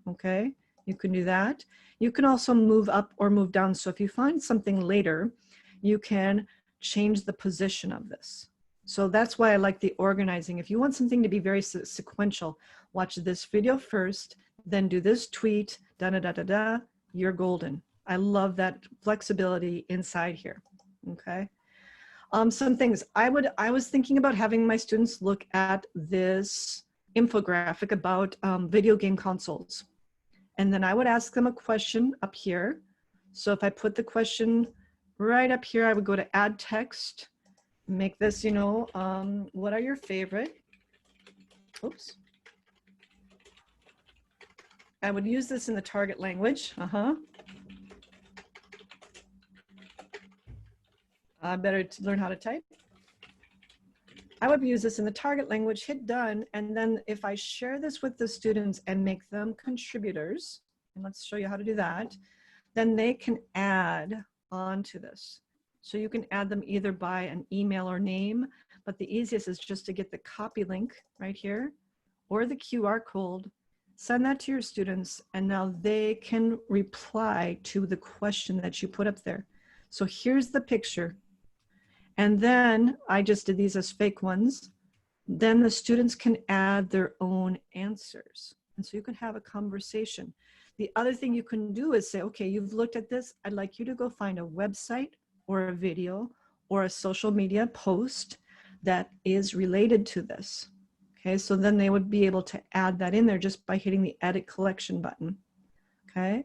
okay, you can do that. You can also move up or move down. So if you find something later, you can change the position of this. So that's why I like the organizing. If you want something to be very sequential, watch this video first, then do this tweet, da-da-da-da-da, you're golden. I love that flexibility inside here, okay? Some things, I was thinking about having my students look at this infographic about video game consoles. And then I would ask them a question up here. So if I put the question right up here, I would go to add text, make this, what are your favorite? Oops. I would use this in the target language. Better to learn how to type. I would use this in the target language, hit done, and then if I share this with the students and make them contributors, and let's show you how to do that, then they can add on to this. So you can add them either by an email or name, but the easiest is just to get the copy link right here, or the QR code, send that to your students, and now they can reply to the question that you put up there. So here's the picture. And then I just did these as fake ones. Then the students can add their own answers. And so you can have a conversation. The other thing you can do is say, okay, you've looked at this. I'd like you to go find a website or a video or a social media post that is related to this. Okay, so then they would be able to add that in there just by hitting the edit collection button. Okay,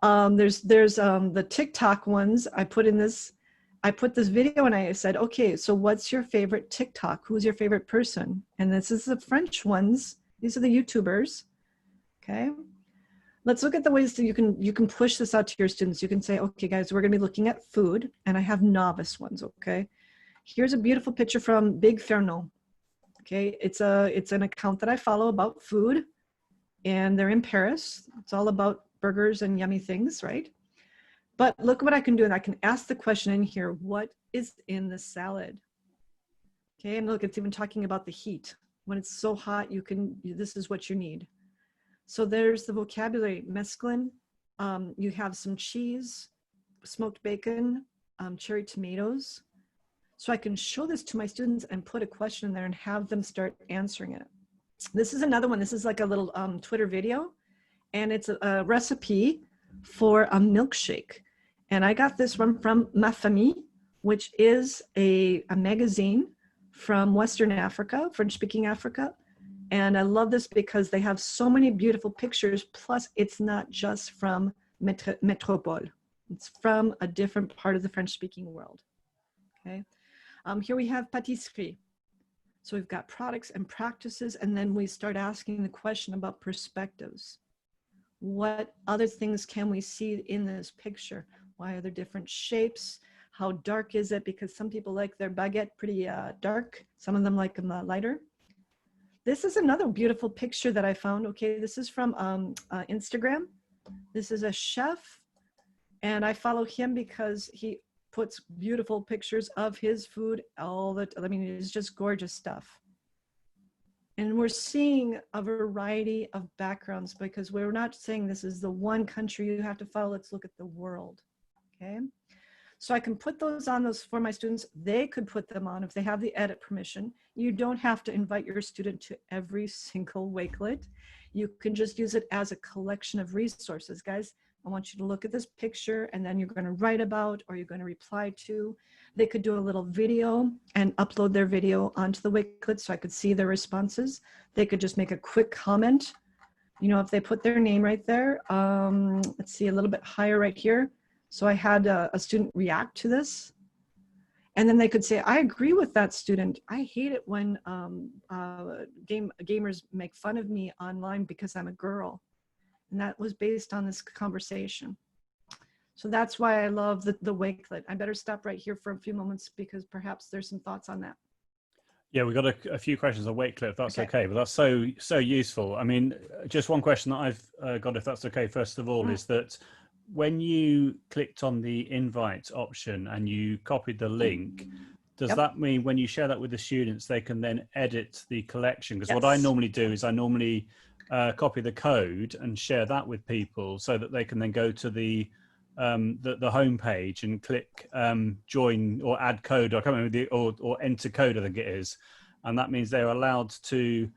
there's the TikTok ones. I put this video and I said, okay, so what's your favorite TikTok? Who's your favorite person? And this is the French ones. These are the YouTubers. Okay, let's look at the ways that you can push this out to your students. You can say, okay, guys, we're gonna be looking at food, and I have novice ones. Okay, here's a beautiful picture from Big Fernand. Okay, it's an account that I follow about food, and they're in Paris. It's all about burgers and yummy things, right? But look what I can do, and I can ask the question in here, what is in the salad? Okay, and look, it's even talking about the heat. When it's so hot, this is what you need. So there's the vocabulary, mesclun. You have some cheese, smoked bacon, cherry tomatoes. So I can show this to my students and put a question in there and have them start answering it. This is another one. This is like a little Twitter video, and it's a recipe for a milkshake. And I got this one from Ma Famille, which is a magazine from Western Africa, French-speaking Africa. And I love this because they have so many beautiful pictures, plus it's not just from Métropole. It's from a different part of the French-speaking world, okay? Here we have pâtisserie. So we've got products and practices, and then we start asking the question about perspectives. What other things can we see in this picture? Why are there different shapes? How dark is it? Because some people like their baguette pretty dark. Some of them like them lighter. This is another beautiful picture that I found. Okay, this is from Instagram. This is a chef, and I follow him because he puts beautiful pictures of his food I mean, it's just gorgeous stuff. And we're seeing a variety of backgrounds because we're not saying this is the one country you have to follow. Let's look at the world, okay? So I can put those on those for my students. They could put them on if they have the edit permission. You don't have to invite your student to every single Wakelet. You can just use it as a collection of resources. Guys, I want you to look at this picture, and then you're going to write about, or you're going to reply to. They could do a little video and upload their video onto the Wakelet so I could see their responses. They could just make a quick comment. You know, if they put their name right there, let's see, a little bit higher right here. So I had a student react to this, and then they could say, I agree with that student. I hate it when gamers make fun of me online because I'm a girl. And that was based on this conversation. So that's why I love the Wakelet. I better stop right here for a few moments because perhaps there's some thoughts on that. Yeah, we've got a few questions on Wakelet, if that's okay. But that's so useful. I mean, just one question that I've got, if that's okay, first of all, is that when you clicked on the invite option and you copied the link, does that mean when you share that with the students, they can then edit the collection? Because what I normally do is I normally copy the code and share that with people so that they can then go to the home page and click join or add code, or I can't remember or enter code, I think it is, and that means they're allowed to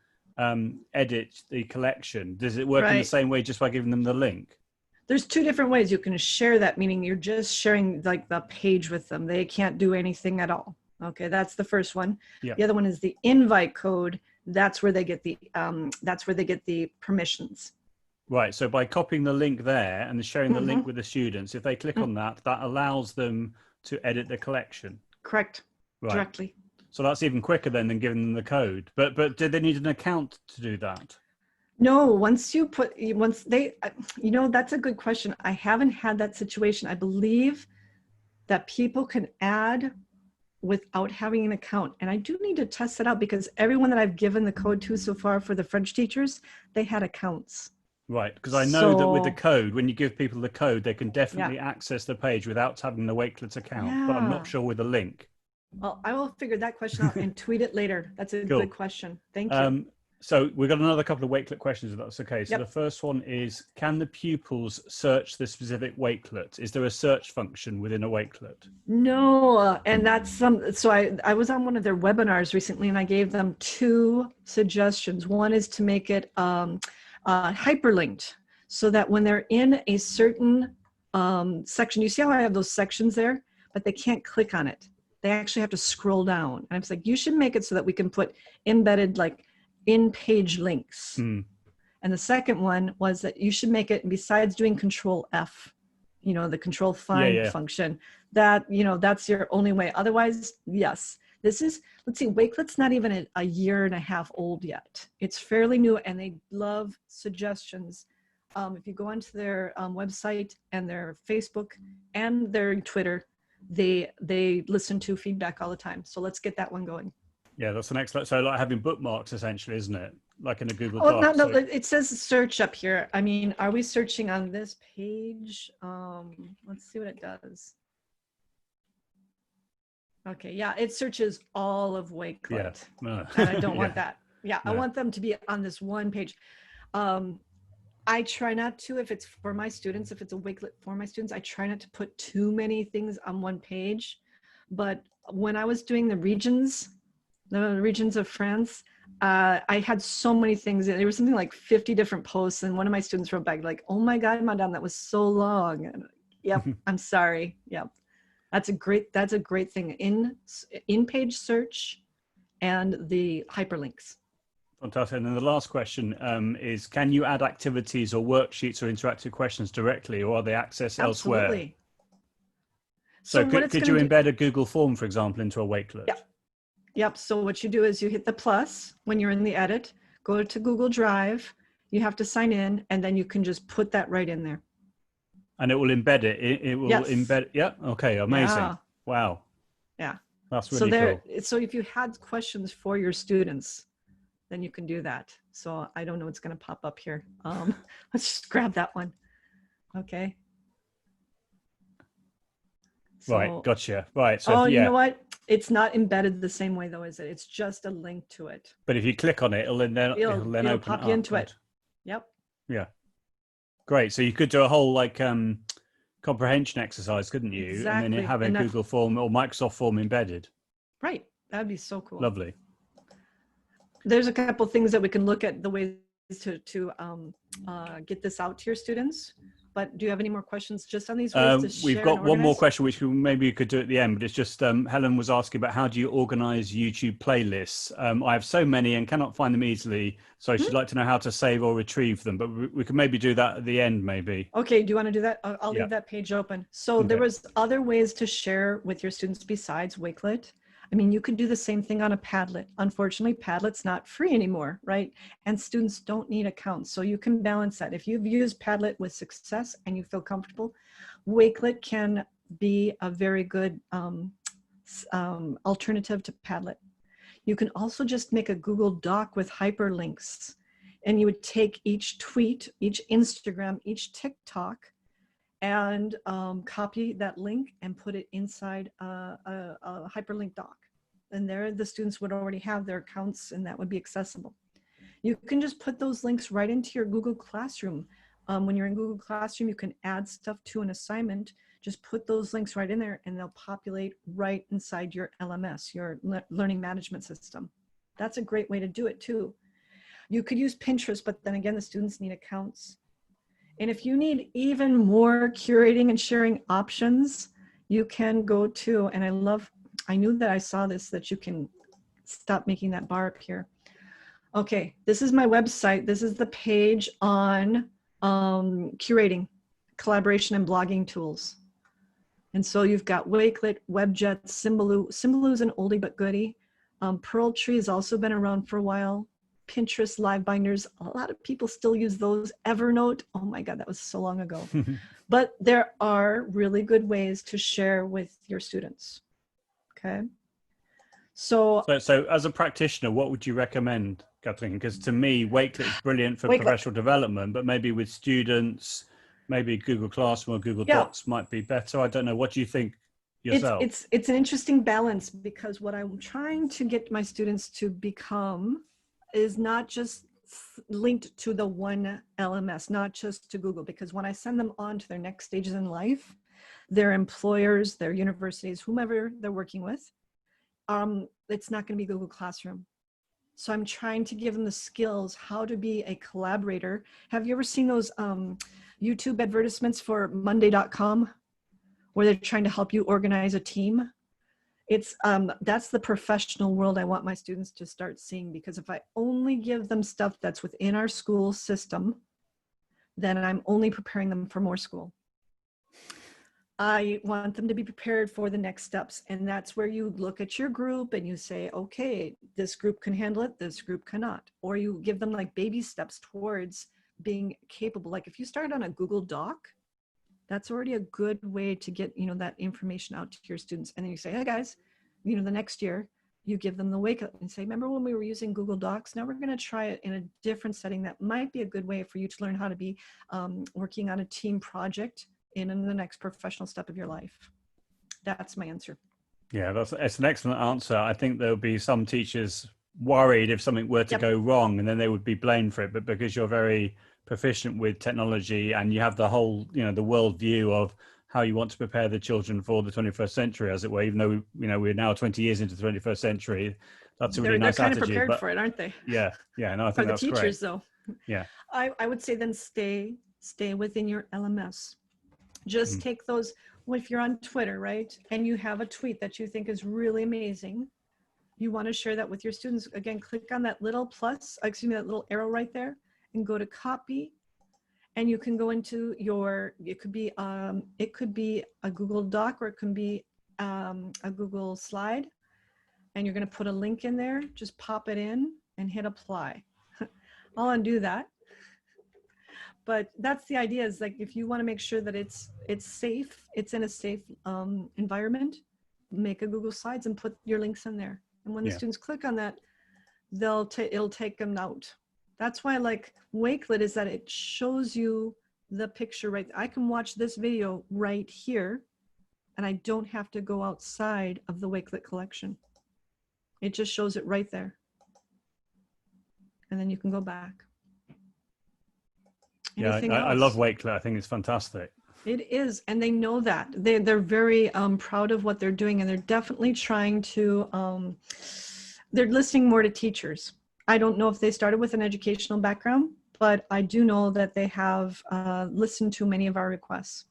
edit the collection. Does it work in the same way just by giving them the link? There's two different ways you can share that, meaning you're just sharing like the page with them. They can't do anything at all. Okay, that's the first one. The other one is the invite code. That's where they get the permissions. Right. So by copying the link there and sharing the link with the students, if they click on that, that allows them to edit the collection. Correct. Right. Directly. So that's even quicker then than giving them the code. But do they need an account to do that? No, once they, you know, that's a good question. I haven't had that situation. I believe that people can add without having an account. And I do need to test that out because everyone that I've given the code to so far for the French teachers, they had accounts. Right, because I know that with the code, when you give people the code, they can definitely access the page without having the Wakelet account, but I'm not sure with the link. Well, I will figure that question out and tweet it later. That's a good question. Thank you. So we've got another couple of Wakelet questions, if that's okay. So Yep. the first one is, can the pupils search the specific Wakelet? Is there a search function within a Wakelet? No, and that's so I was on one of their webinars recently and I gave them 2 suggestions. One is to make it hyperlinked so that when they're in a certain section, you see how I have those sections there, but they can't click on it. They actually have to scroll down. And I was like, you should make it so that we can put embedded like in-page links. And the second one was that you should make it, besides doing Control F, you know, the Control Find function, that, you know, that's your only way. Otherwise, yes, this is, let's see, Wakelet's not even a year and a half old yet. It's fairly new and they love suggestions. If you go onto their website and their Facebook and their Twitter, they listen to feedback all the time. So let's get that one going. Yeah, that's an excellent. So like having bookmarks essentially, isn't it? Like in a Google Oh, Doc. no, it says search up here. I mean, are we searching on this page? Let's see what it does. Okay, yeah, it searches all of Wakelet. Yeah. No. And I don't want that. Yeah, No. I want them to be on this one page. I try not to, if it's for my students, if it's a Wakelet for my students, I try not to put too many things on one page. But when I was doing the regions of France, I had so many things. There was something like 50 different posts, and one of my students wrote back like, "Oh my God, Madame, that was so long." And, yep, I'm sorry. Yep, that's a great thing in page search and the hyperlinks. Fantastic. And then the last question is, can you add activities or worksheets or interactive questions directly, or are they accessed elsewhere? Absolutely. So could you embed a Google form, for example, into a Wakelet? Yeah. Yep. So what you do is you hit the plus when you're in the edit, go to Google Drive, you have to sign in, and then you can just put that right in there. And it will embed it. It will embed. Yeah. Okay. Amazing. Yeah. Wow. Yeah. That's really cool. So if you had questions for your students, then you can do that. So I don't know what's going to pop up here. Let's just grab that one. Okay. So, right. Gotcha. Right. So you know what? It's not embedded the same way though, is it? It's just a link to it. But if you click on it, it'll then pop you into it. Yep. Yeah. Great. So you could do a whole like comprehension exercise, couldn't you? Exactly. And then have a Google form or Microsoft form embedded. Right. That'd be so cool. Lovely. There's a couple things that we can look at the ways to get this out to your students. But do you have any more questions just on these ways to share? We've got one more question, which maybe you could do at the end, but it's just Helen was asking about how do you organize YouTube playlists? I have so many and cannot find them easily. So she'd like to know how to save or retrieve them, but we can maybe do that at the end, maybe. Okay, do you want to do that? I'll leave that page open. So there was other ways to share with your students besides Wakelet. I mean, you could do the same thing on a Padlet. Unfortunately, Padlet's not free anymore, right? And students don't need accounts. So you can balance that. If you've used Padlet with success and you feel comfortable, Wakelet can be a very good alternative to Padlet. You can also just make a Google Doc with hyperlinks. And you would take each tweet, each Instagram, each TikTok, and copy that link and put it inside a hyperlink doc. And there the students would already have their accounts and that would be accessible. You can just put those links right into your Google Classroom. When you're in Google Classroom, you can add stuff to an assignment. Just put those links right in there and they'll populate right inside your LMS, your learning management system. That's a great way to do it too. You could use Pinterest, but then again, the students need accounts. And if you need even more curating and sharing options, you can go to, and I knew that I saw this, that you can stop making that bar up here. Okay, this is my website. This is the page on curating, collaboration and blogging tools. And so you've got Wakelet, WebJet, Symbaloo. Symbaloo's an oldie but goodie. Pearl Tree has also been around for a while. Pinterest, Live Binders, a lot of people still use those. Evernote, oh my God, that was so long ago. But there are really good ways to share with your students. Okay. So as a practitioner, what would you recommend, Kathleen? Because to me, Wakelet is brilliant for professional development, but maybe with students, maybe Google Classroom or Google Docs might be better. I don't know. What do you think yourself? It's an interesting balance because what I'm trying to get my students to become is not just linked to the one LMS, not just to Google, because when I send them on to their next stages in life, their employers, their universities, whomever they're working with, it's not going to be Google Classroom. So I'm trying to give them the skills how to be a collaborator. Have you ever seen those YouTube advertisements for Monday.com where they're trying to help you organize a team? It's that's the professional world I want my students to start seeing, because if I only give them stuff that's within our school system, then I'm only preparing them for more school. I want them to be prepared for the next steps. And that's where you look at your group and you say, okay, this group can handle it, this group cannot. Or you give them like baby steps towards being capable. Like if you start on a Google Doc, that's already a good way to get, you know, that information out to your students. And then you say, hey guys, you know, the next year you give them the wake up and say, remember when we were using Google Docs? Now we're going to try it in a different setting. That might be a good way for you to learn how to be working on a team project in the next professional step of your life. That's my answer. Yeah, that's an excellent answer. I think there'll be some teachers worried if something were to go wrong, and then they would be blamed for it. But because you're very proficient with technology and you have the whole, you know, the world view of how you want to prepare the children for the 21st century, as it were, even though, you know, we're now 20 years into the 21st century, that's a really nice they're kind attitude. of prepared But for it, aren't they? yeah, no, I think that's great. For the teachers, great. though. Yeah. I would say then stay within your LMS. Just take those, well, if you're on Twitter, right, and you have a tweet that you think is really amazing, you want to share that with your students. Again, click on that little plus, excuse me, that little arrow right there, and go to copy. And you can go into your, it could be a Google Doc, or it can be a Google slide, and you're going to put a link in there. Just pop it in and hit apply. I'll undo that. But that's the idea, is like, if you want to make sure that it's safe, it's in a safe environment, make a Google Slides and put your links in there. And when the students click on that, it'll take them out. That's why I like Wakelet, is that it shows you the picture right. I can watch this video right here, and I don't have to go outside of the Wakelet collection. It just shows it right there. And then you can go back. Yeah, I love Wakelet. I think it's fantastic. It is, and they know that. They're very proud of what they're doing, and they're definitely trying to, they're listening more to teachers. I don't know if they started with an educational background, but I do know that they have listened to many of our requests.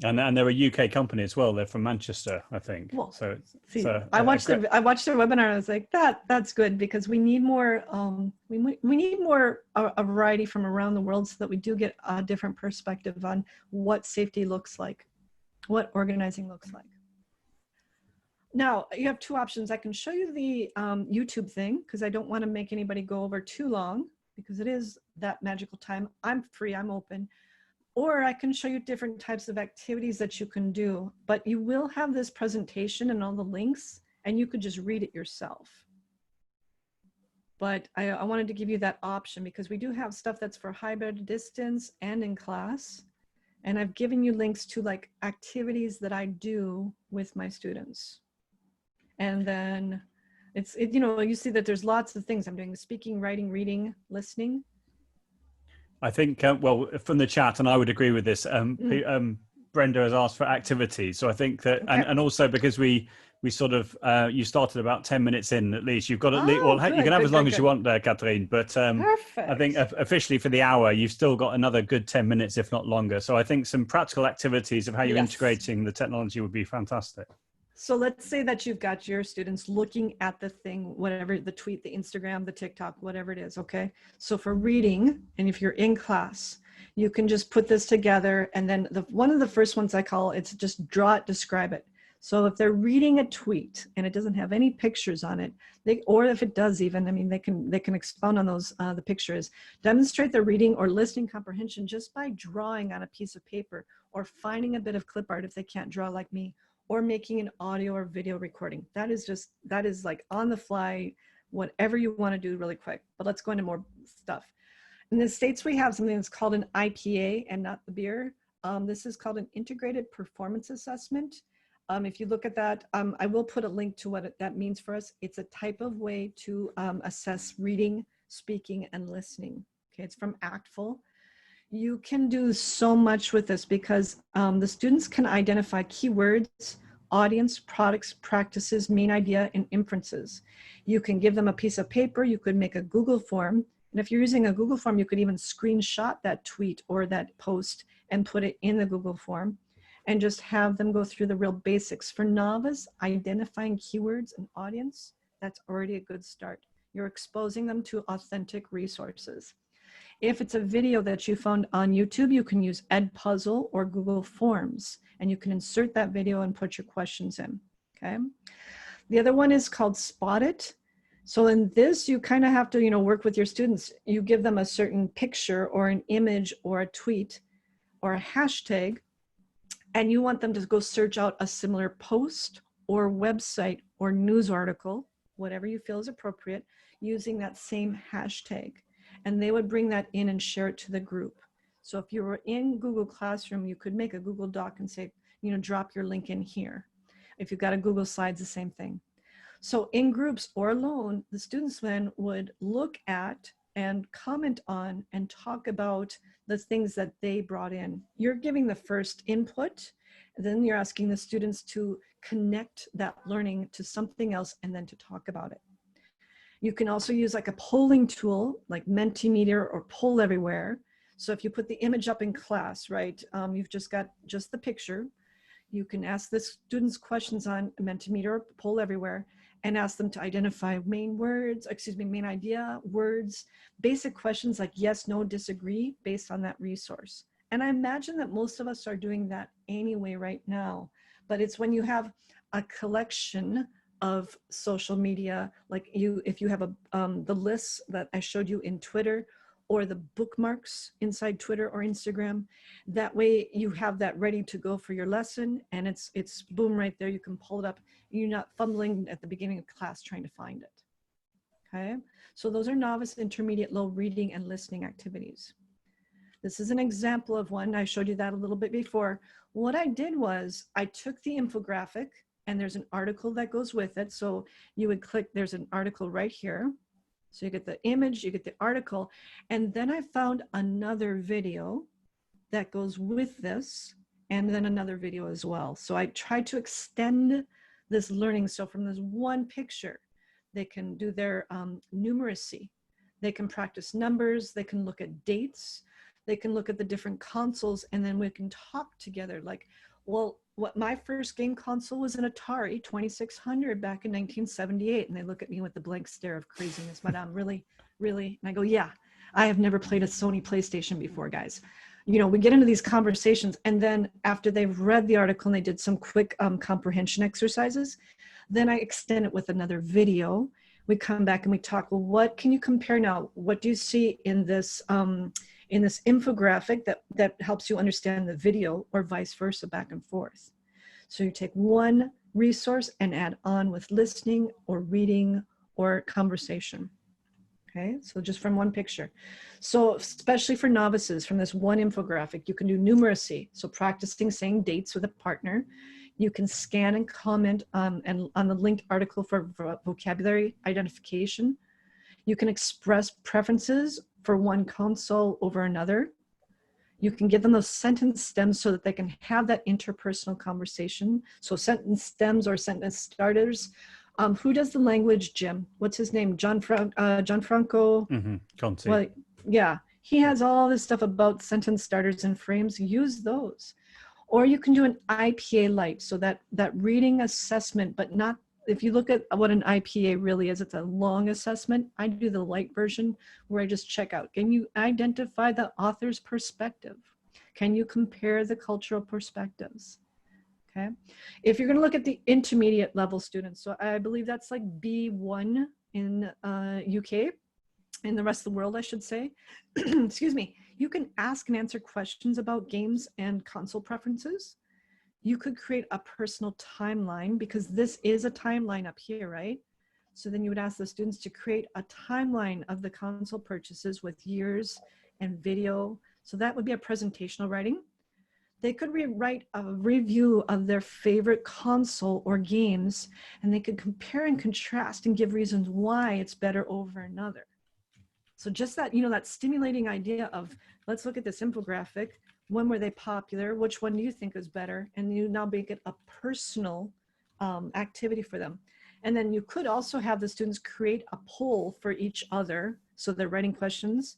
And they're a UK company as well. They're from Manchester, I think. Well, so I watched their webinar. I was like, that's good, because we need more. We need more a variety from around the world, so that we do get a different perspective on what safety looks like, what organizing looks like. Now you have two options. I can show you the YouTube thing, because I don't want to make anybody go over too long, because it is that magical time. I'm free. I'm open. Or I can show you different types of activities that you can do, but you will have this presentation and all the links, and you could just read it yourself. But I wanted to give you that option, because we do have stuff that's for hybrid, distance, and in class. And I've given you links to like activities that I do with my students. And then you know, you see that there's lots of things. I'm doing speaking, writing, reading, listening. I think, well, from the chat, and I would agree with this, Brenda has asked for activities. So I think that, and also because we sort of, you started about 10 minutes in at least. You've got at least, well, you can have as long as you want there, Catherine, but I think officially for the hour, you've still got another good 10 minutes, if not longer. So I think some practical activities of how you're integrating the technology would be fantastic. So let's say that you've got your students looking at the thing, whatever, the tweet, the Instagram, the TikTok, whatever it is, okay? So for reading, and if you're in class, you can just put this together, and then one of the first ones I call, it's just draw it, describe it. So if they're reading a tweet and it doesn't have any pictures on it, or if it does even, I mean, they can expound on those, the pictures, demonstrate their reading or listening comprehension just by drawing on a piece of paper, or finding a bit of clip art if they can't draw like me, or making an audio or video recording. That is like on the fly, whatever you want to do really quick. But let's go into more stuff. In the States, we have something that's called an IPA, and not the beer. This is called an integrated performance assessment. If you look at that, I will put a link to what that means for us. It's a type of way to assess reading, speaking, and listening. Okay, it's from Actful. You can do so much with this because the students can identify keywords, audience, products, practices, main idea, and inferences. You can give them a piece of paper. You could make a Google form. And if you're using a Google form, you could even screenshot that tweet or that post and put it in the Google form and just have them go through the real basics. For novice, identifying keywords and audience, that's already a good start. You're exposing them to authentic resources. If it's a video that you found on YouTube, you can use Edpuzzle or Google Forms, and you can insert that video and put your questions in, okay? The other one is called Spot It. So in this, you kind of have to, work with your students. You give them a certain picture or an image or a tweet or a hashtag, and you want them to go search out a similar post or website or news article, whatever you feel is appropriate, using that same hashtag. And they would bring that in and share it to the group. So if you were in Google Classroom, you could make a Google Doc and say, drop your link in here. If you've got a Google Slides, the same thing. So in groups or alone, the students then would look at and comment on and talk about the things that they brought in. You're giving the first input, and then you're asking the students to connect that learning to something else and then to talk about it. You can also use like a polling tool like Mentimeter or Poll Everywhere. So if you put the image up in class, right, you've just got just the picture. You can ask the students questions on Mentimeter or Poll Everywhere and ask them to identify main idea, words, basic questions like yes, no, disagree based on that resource. And I imagine that most of us are doing that anyway right now, but it's when you have a collection of social media, like if you have the lists that I showed you in Twitter or the bookmarks inside Twitter or Instagram, that way you have that ready to go for your lesson and it's boom right there. You can pull it up. You're not fumbling at the beginning of class trying to find it. Okay, so those are novice, intermediate, low reading and listening activities. This is an example of one. I showed you that a little bit before. What I did was I took the infographic and there's an article that goes with it. So you would click, there's an article right here. So you get the image, you get the article, and then I found another video that goes with this, and then another video as well. So I tried to extend this learning. So from this one picture, they can do their numeracy. They can practice numbers, they can look at dates, they can look at the different consoles, and then we can talk together like, well, what my first game console was an Atari 2600 back in 1978. And they look at me with the blank stare of craziness. Madame, really, really? And I go, yeah, I have never played a Sony PlayStation before, guys. We get into these conversations, and then after they've read the article and they did some quick comprehension exercises, then I extend it with another video. We come back and we talk, well, what can you compare now? What do you see in this infographic that helps you understand the video, or vice versa, back and forth? So you take one resource and add on with listening or reading or conversation. Okay, so just from one picture. So especially for novices, from this one infographic, you can do numeracy. So practicing saying dates with a partner. You can scan and comment and on the linked article for vocabulary identification. You can express preferences for one console over another. You can give them those sentence stems so that they can have that interpersonal conversation. So sentence stems or sentence starters. Who does the language, Jim? What's his name? John Franco? Conti. Well, yeah, he has all this stuff about sentence starters and frames. Use those. Or you can do an IPA light, so that reading assessment, but not, if you look at what an IPA really is, it's a long assessment. I do the light version where I just check out. Can you identify the author's perspective? Can you compare the cultural perspectives? Okay. If you're going to look at the intermediate level students, so I believe that's like B1 in UK, in the rest of the world, I should say, excuse me, you can ask and answer questions about games and console preferences. You could create a personal timeline, because this is a timeline up here, right? So then you would ask the students to create a timeline of the console purchases with years and video. So that would be a presentational writing. They could write a review of their favorite console or games, and they could compare and contrast and give reasons why it's better over another. So just that, you know, that stimulating idea of, let's look at this infographic. When were they popular? Which one do you think is better? And you now make it a personal activity for them. And then you could also have the students create a poll for each other. So they're writing questions,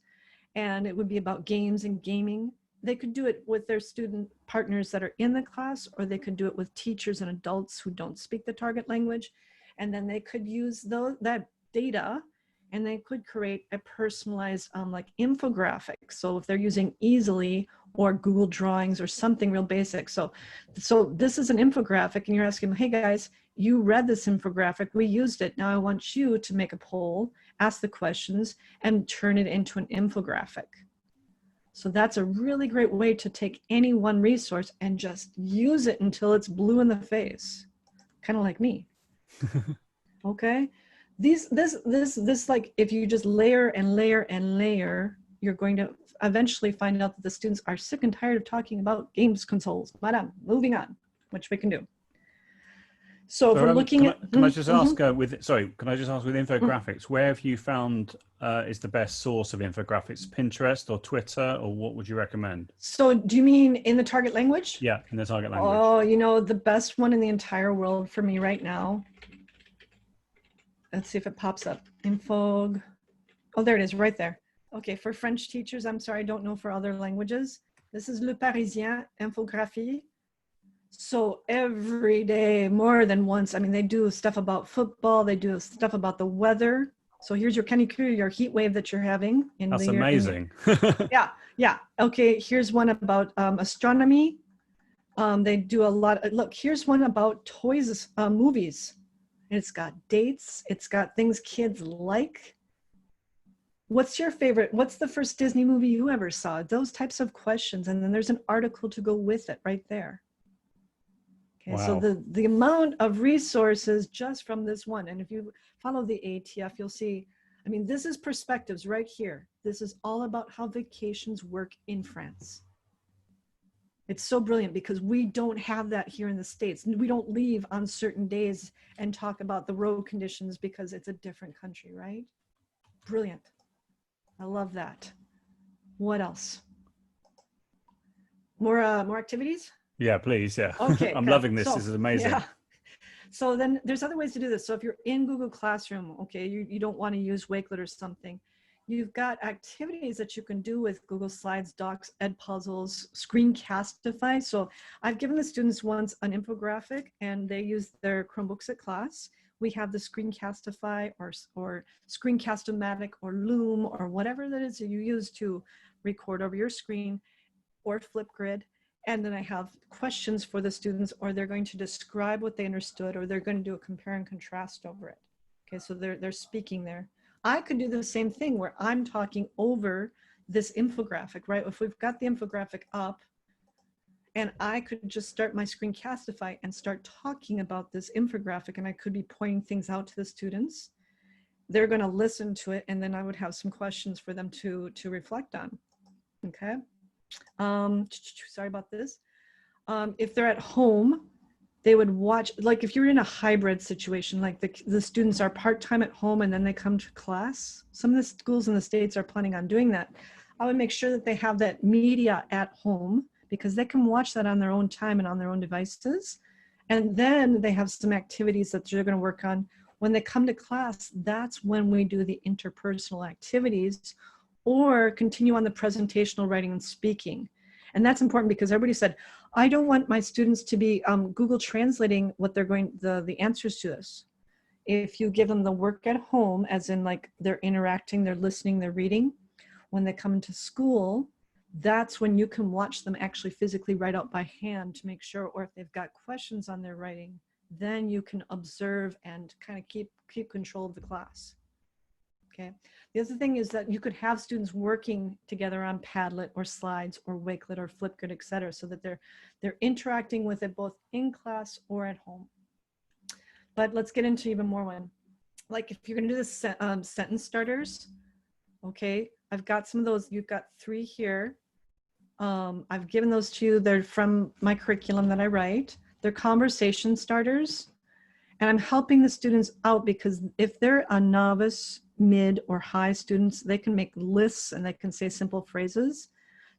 and it would be about games and gaming. They could do it with their student partners that are in the class, or they could do it with teachers and adults who don't speak the target language. And then they could use that data, and they could create a personalized like infographic. So if they're using Easily or Google Drawings or something real basic. So this is an infographic, and you're asking, hey guys, you read this infographic, we used it. Now I want you to make a poll, ask the questions, and turn it into an infographic. So that's a really great way to take any one resource and just use it until it's blue in the face, kind of like me. Okay, this like, if you just layer and layer and layer, you're going to eventually find out that the students are sick and tired of talking about games consoles. Madam, moving on, which we can do. So if we're looking at, can I just ask can I just ask with infographics, where have you found is the best source of infographics? Pinterest or Twitter, or what would you recommend? So do you mean in the target language? Yeah, in the target language. Oh, you know, the best one in the entire world for me right now. Let's see if it pops up. Infog. Oh, there it is right there. Okay, for French teachers, I'm sorry, I don't know for other languages. This is Le Parisien infographie. So every day, more than once, I mean, they do stuff about football, they do stuff about the weather. So here's your canicule, your heat wave that you're having. That's amazing. Yeah. Okay, here's one about astronomy. They do a lot. Look, here's one about toys, movies. It's got dates. It's got things kids like. What's your favorite? What's the first Disney movie you ever saw? Those types of questions. And then there's an article to go with it right there. Okay, wow. so the amount of resources just from this one, and if you follow the ATF, you'll see, I mean, this is perspectives right here. This is all about how vacations work in France. It's so brilliant because we don't have that here in the States. We don't leave on certain days and talk about the road conditions because it's a different country, right? Brilliant. I love that. What else? More activities? Yeah, please. Yeah. Okay. I'm loving this. This is amazing. Yeah. So then there's other ways to do this. So if you're in Google Classroom, okay, you don't want to use Wakelet or something, you've got activities that you can do with Google Slides, Docs, Edpuzzles, Screencastify. So I've given the students once an infographic and they use their Chromebooks at class. We have the Screencastify or Screencast-O-Matic or Loom or whatever that is that you use to record over your screen, or Flipgrid. And then I have questions for the students, or they're going to describe what they understood, or they're going to do a compare and contrast over it. Okay, so they're speaking there. I could do the same thing where I'm talking over this infographic, right? If we've got the infographic up, and I could just start my Screencastify and start talking about this infographic, and I could be pointing things out to the students. They're going to listen to it, and then I would have some questions for them to reflect on. Okay. Sorry about this. If they're at home, they would watch, like if you're in a hybrid situation, like the students are part-time at home and then they come to class. Some of the schools in the States are planning on doing that. I would make sure that they have that media at home because they can watch that on their own time and on their own devices. And then they have some activities that they're going to work on. When they come to class, that's when we do the interpersonal activities or continue on the presentational writing and speaking. And that's important because everybody said, I don't want my students to be Google translating what they're going, the answers to this. If you give them the work at home, as in like they're interacting, they're listening, they're reading, when they come into school, that's when you can watch them actually physically write out by hand to make sure, or if they've got questions on their writing, then you can observe and kind of keep control of the class. Okay. The other thing is that you could have students working together on Padlet or Slides or Wakelet or Flipgrid, et cetera, so that they're interacting with it both in class or at home. But let's get into even more one. Like if you're going to do the sentence starters, okay, I've got some of those. You've got 3 here. I've given those to you. They're from my curriculum that I write. They're conversation starters. And I'm helping the students out because if they're a novice, mid, or high students, they can make lists and they can say simple phrases.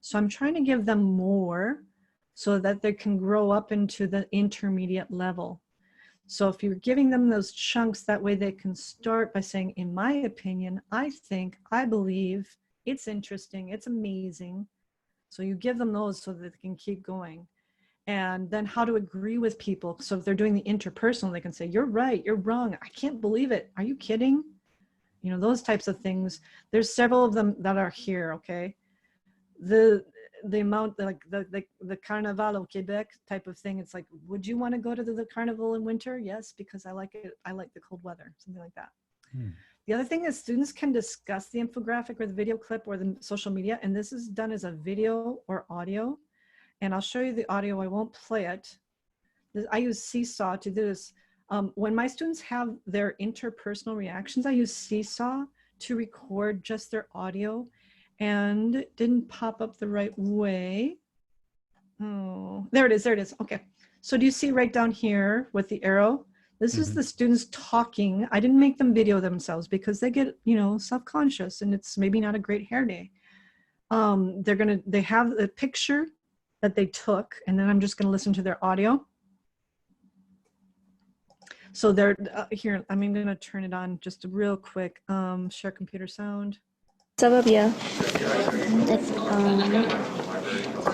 So I'm trying to give them more so that they can grow up into the intermediate level. So if you're giving them those chunks, that way they can start by saying, in my opinion, I think, I believe, it's interesting, it's amazing. So you give them those so that they can keep going. And then how to agree with people. So if they're doing the interpersonal, they can say, you're right, you're wrong, I can't believe it, are you kidding? You know, those types of things. There's several of them that are here, okay? The amount, like the Carnaval au Québec type of thing, it's like, would you want to go to the carnival in winter? Yes, because I like it, I like the cold weather, something like that. The other thing is students can discuss the infographic or the video clip or the social media, and this is done as a video or audio. And I'll show you the audio, I won't play it. I use Seesaw to do this. When my students have their interpersonal reactions, I use Seesaw to record just their audio, and it didn't pop up the right way. Oh, there it is, there it is, okay. So do you see right down here with the arrow? This is the students talking. I didn't make them video themselves because they get, you know, self-conscious and it's maybe not a great hair day. They have the picture that they took, and then I'm just going to listen to their audio. So they're here, I'm going to turn it on just real quick. Share computer sound. Ça va bien.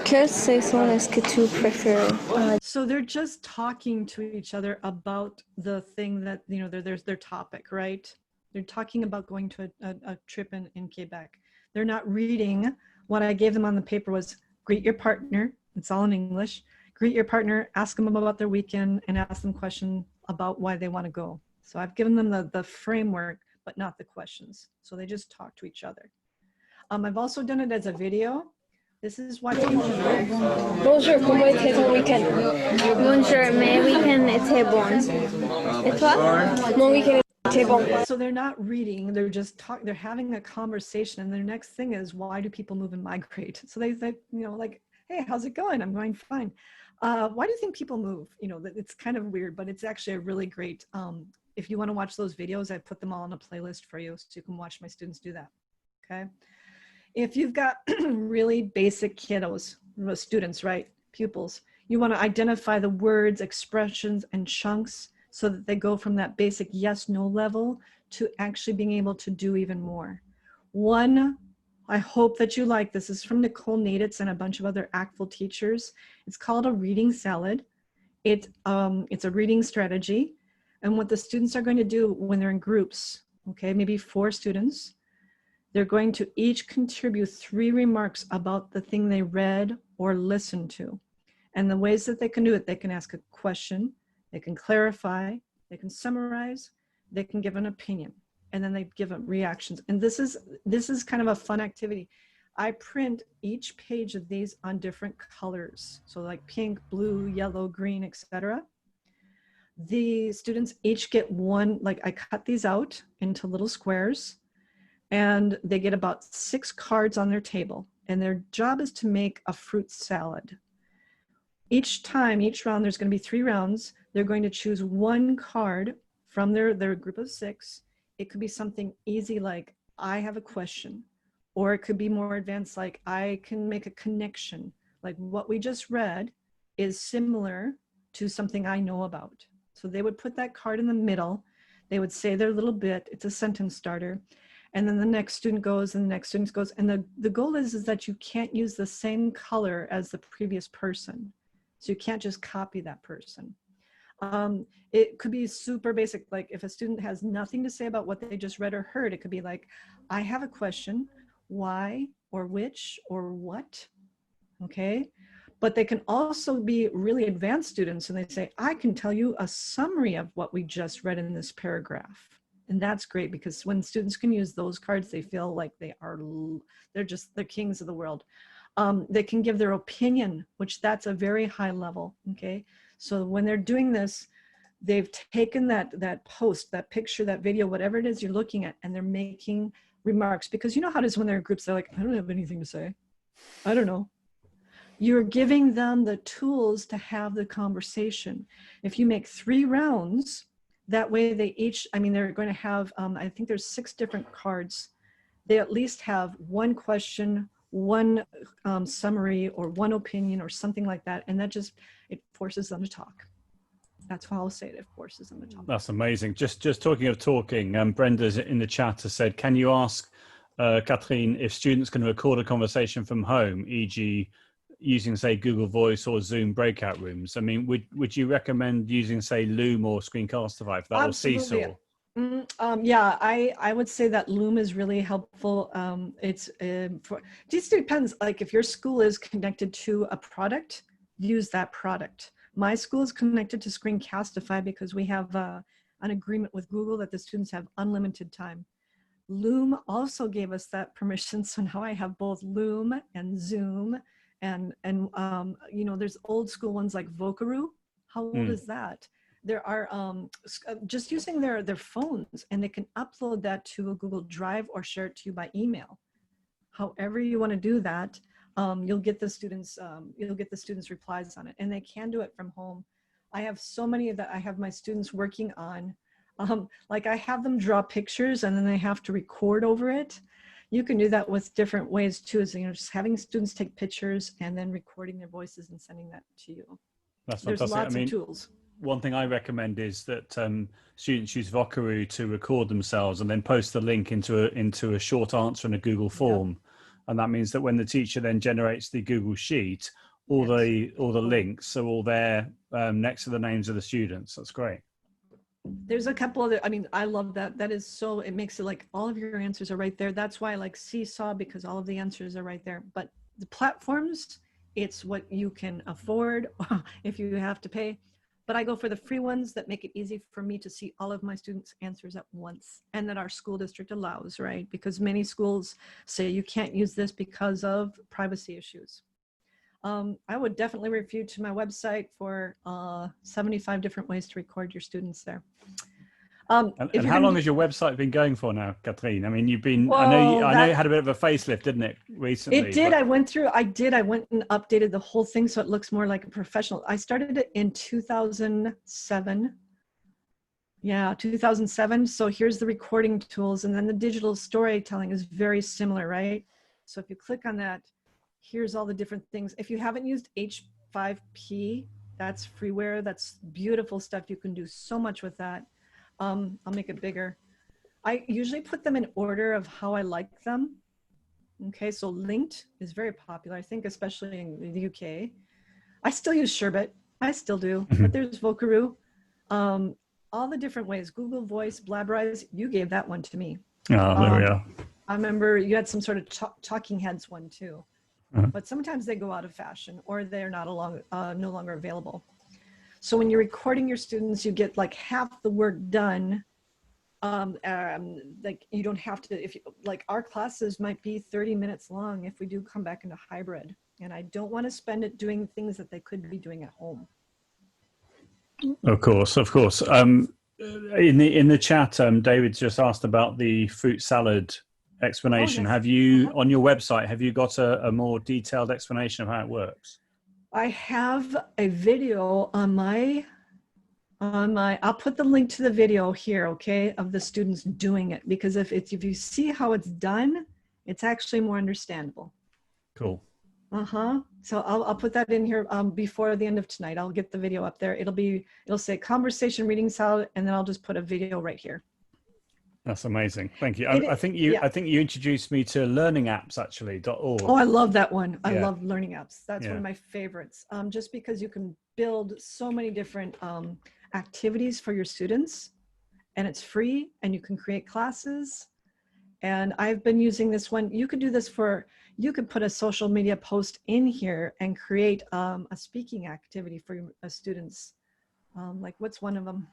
Quelle saison est-ce que tu préfères? So they're just talking to each other about the thing that, you know, there's their topic, right? They're talking about going to a trip in Quebec. They're not reading. What I gave them on the paper was greet your partner. It's all in English. Greet your partner, ask them about their weekend, and ask them questions about why they want to go. So I've given them the framework, but not the questions. So they just talk to each other. I've also done it as a video. This is why people know. Bonjour, comment était ton week-end? Bonjour, mes week-end était bon. Et toi? Mon week-end était bon. So they're not reading, they're just they're having a conversation, and their next thing is, why do people move and migrate? So they you know, like, hey, how's it going? I'm going fine. Why do you think people move? You know, it's kind of weird, but it's actually a really great, if you want to watch those videos, I put them all in a playlist for you so you can watch my students do that, okay? If you've got really basic kiddos, students, right, pupils, you want to identify the words, expressions, and chunks so that they go from that basic yes, no level to actually being able to do even more. One, I hope that you like this. This is from Nicole Naditz and a bunch of other ACTFL teachers. It's called a reading salad. It's a reading strategy. And what the students are going to do when they're in groups, okay, maybe 4 students, they're going to each contribute 3 remarks about the thing they read or listened to. And the ways that they can do it, they can ask a question, they can clarify, they can summarize, they can give an opinion, and then they give them reactions. And this is kind of a fun activity. I print each page of these on different colors. So like pink, blue, yellow, green, etc. The students each get one, like I cut these out into little squares, and they get about 6 cards on their table, and their job is to make a fruit salad. Each time, each round, there's going to be 3 rounds. They're going to choose 1 card from their group of 6. It could be something easy like, I have a question, or it could be more advanced like, I can make a connection. Like what we just read is similar to something I know about. So they would put that card in the middle. They would say their little bit. It's a sentence starter. And then the next student goes, and the next student goes. And the goal is that you can't use the same color as the previous person. So you can't just copy that person. It could be super basic. Like if a student has nothing to say about what they just read or heard, it could be like, I have a question, why, or which, or what, okay? But they can also be really advanced students, and they say, I can tell you a summary of what we just read in this paragraph. And that's great, because when students can use those cards, they feel like they're kings of the world. They can give their opinion, which that's a very high level, okay? So when they're doing this, they've taken that post, that picture, that video, whatever it is you're looking at, and they're making remarks. Because you know how it is when they're in groups, they're like, I don't have anything to say. I don't know. you're giving them the tools to have the conversation. If you make 3 rounds, that way they each, I mean, they're going to have, I think there's 6 different cards. They at least have 1 question, 1 summary, or 1 opinion or something like that. And that just, it forces them to talk. That's how I'll say it. It forces them to talk. That's amazing. Just talking of talking, Brenda's in the chat has said, can you ask Catherine if students can record a conversation from home, e.g. using, say, Google Voice or Zoom breakout rooms? I mean, would you recommend using, say, Loom or Screencastify for that? Absolutely. Or Seesaw? Yeah, I would say that Loom is really helpful. Just depends, like if your school is connected to a product, use that product. My school is connected to Screencastify because we have an agreement with Google that the students have unlimited time. Loom also gave us that permission, so now I have both Loom and Zoom, and you know, there's old school ones like Vocaroo. How old is that? There are just using their phones, and they can upload that to a Google Drive or share it to you by email. However you want to do that, you'll get the students replies on it, and they can do it from home. I have so many that I have my students working on. Like I have them draw pictures and then they have to record over it. You can do that with different ways too, is, you know, just having students take pictures and then recording their voices and sending that to you. That's There's fantastic. lots of tools. One thing I recommend is that students use Vocaroo to record themselves and then post the link into a short answer in a Google form. Yep. And that means that when the teacher then generates the Google Sheet, all the links are all there next to the names of the students. That's great. There's a couple other, I mean, I love that. That is so, it makes it like all of your answers are right there. That's why I like Seesaw, because all of the answers are right there. But the platforms, it's what you can afford if you have to pay. But I go for the free ones that make it easy for me to see all of my students' answers at once, and that our school district allows, right? Because many schools say you can't use this because of privacy issues. I would definitely refer you to my website for 75 different ways to record your students there. And how long has your website been going for now, Catherine? I mean, you've been, I know it had a bit of a facelift, didn't it, recently? It did. I went and updated the whole thing so it looks more like a professional. I started it in 2007. Yeah, 2007. So here's the recording tools, and then the digital storytelling is very similar, right? So if you click on that, here's all the different things. If you haven't used H5P, that's freeware. That's beautiful stuff. You can do so much with that. I'll make it bigger. I usually put them in order of how I like them. Okay, so Linked is very popular, I think, especially in the UK. I still use Sherbet. I still do, but there's Vocaroo. All the different ways. Google Voice, Blabberize, you gave that one to me. Oh, there we are. I remember you had some sort of talking heads one too. But sometimes they go out of fashion or they're not no longer available. So when you're recording your students, you get like half the work done. Like you don't have to, like our classes might be 30 minutes long if we do come back into hybrid. And I don't want to spend it doing things that they could be doing at home. Of course, of course. In the chat, David's just asked about the fruit salad explanation. Oh, yes. Have you, on your website, have you got a more detailed explanation of how it works? I have a video on my, I'll put the link to the video here, okay, of the students doing it, because if you see how it's done, it's actually more understandable. Cool. So I'll put that in here before the end of tonight. I'll get the video up there. It'll say conversation reading salad, and then I'll just put a video right here. That's amazing. Thank you. I think you introduced me to learning apps actually.org. Oh, I love that one. I love learning apps. That's one of my favorites. Just because you can build so many different activities for your students, and it's free, and you can create classes. And I've been using this one. You could do this you could put a social media post in here and create a speaking activity for your students. Like what's one of them?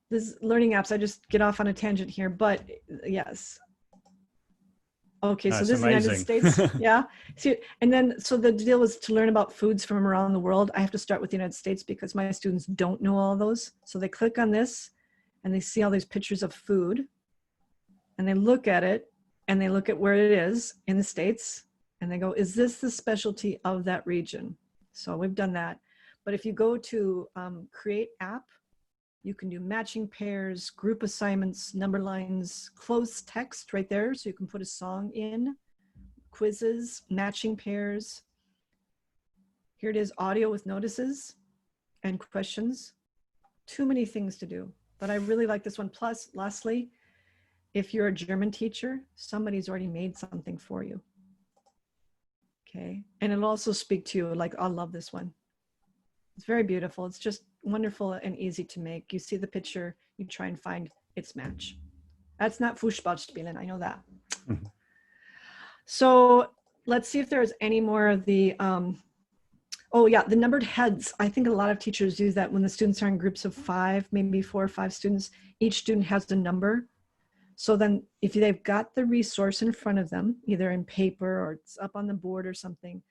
This learning apps, I just get off on a tangent here, but yes. Okay, so this is the United States, yeah. So the deal was to learn about foods from around the world. I have to start with the United States because my students don't know all those. So they click on this and they see all these pictures of food and they look at it and they look at where it is in the States And they go, is this the specialty of that region? So we've done that. But if you go to create app, you can do matching pairs, group assignments, number lines, closed text right there. So you can put a song in, quizzes, matching pairs. Here it is, audio with notices and questions. Too many things to do, but I really like this one. Plus, lastly, if you're a German teacher, somebody's already made something for you. Okay, and it'll also speak to you. Like, I love this one. It's very beautiful. It's just wonderful and easy to make. You see the picture, you try and find its match. That's not Fußballspielen, I know that. So let's see if there's any more of the, oh yeah, the numbered heads. I think a lot of teachers do that when the students are in groups of 5, maybe 4 or 5 students. Each student has a number. So then if they've got the resource in front of them, either in paper or it's up on the board or something,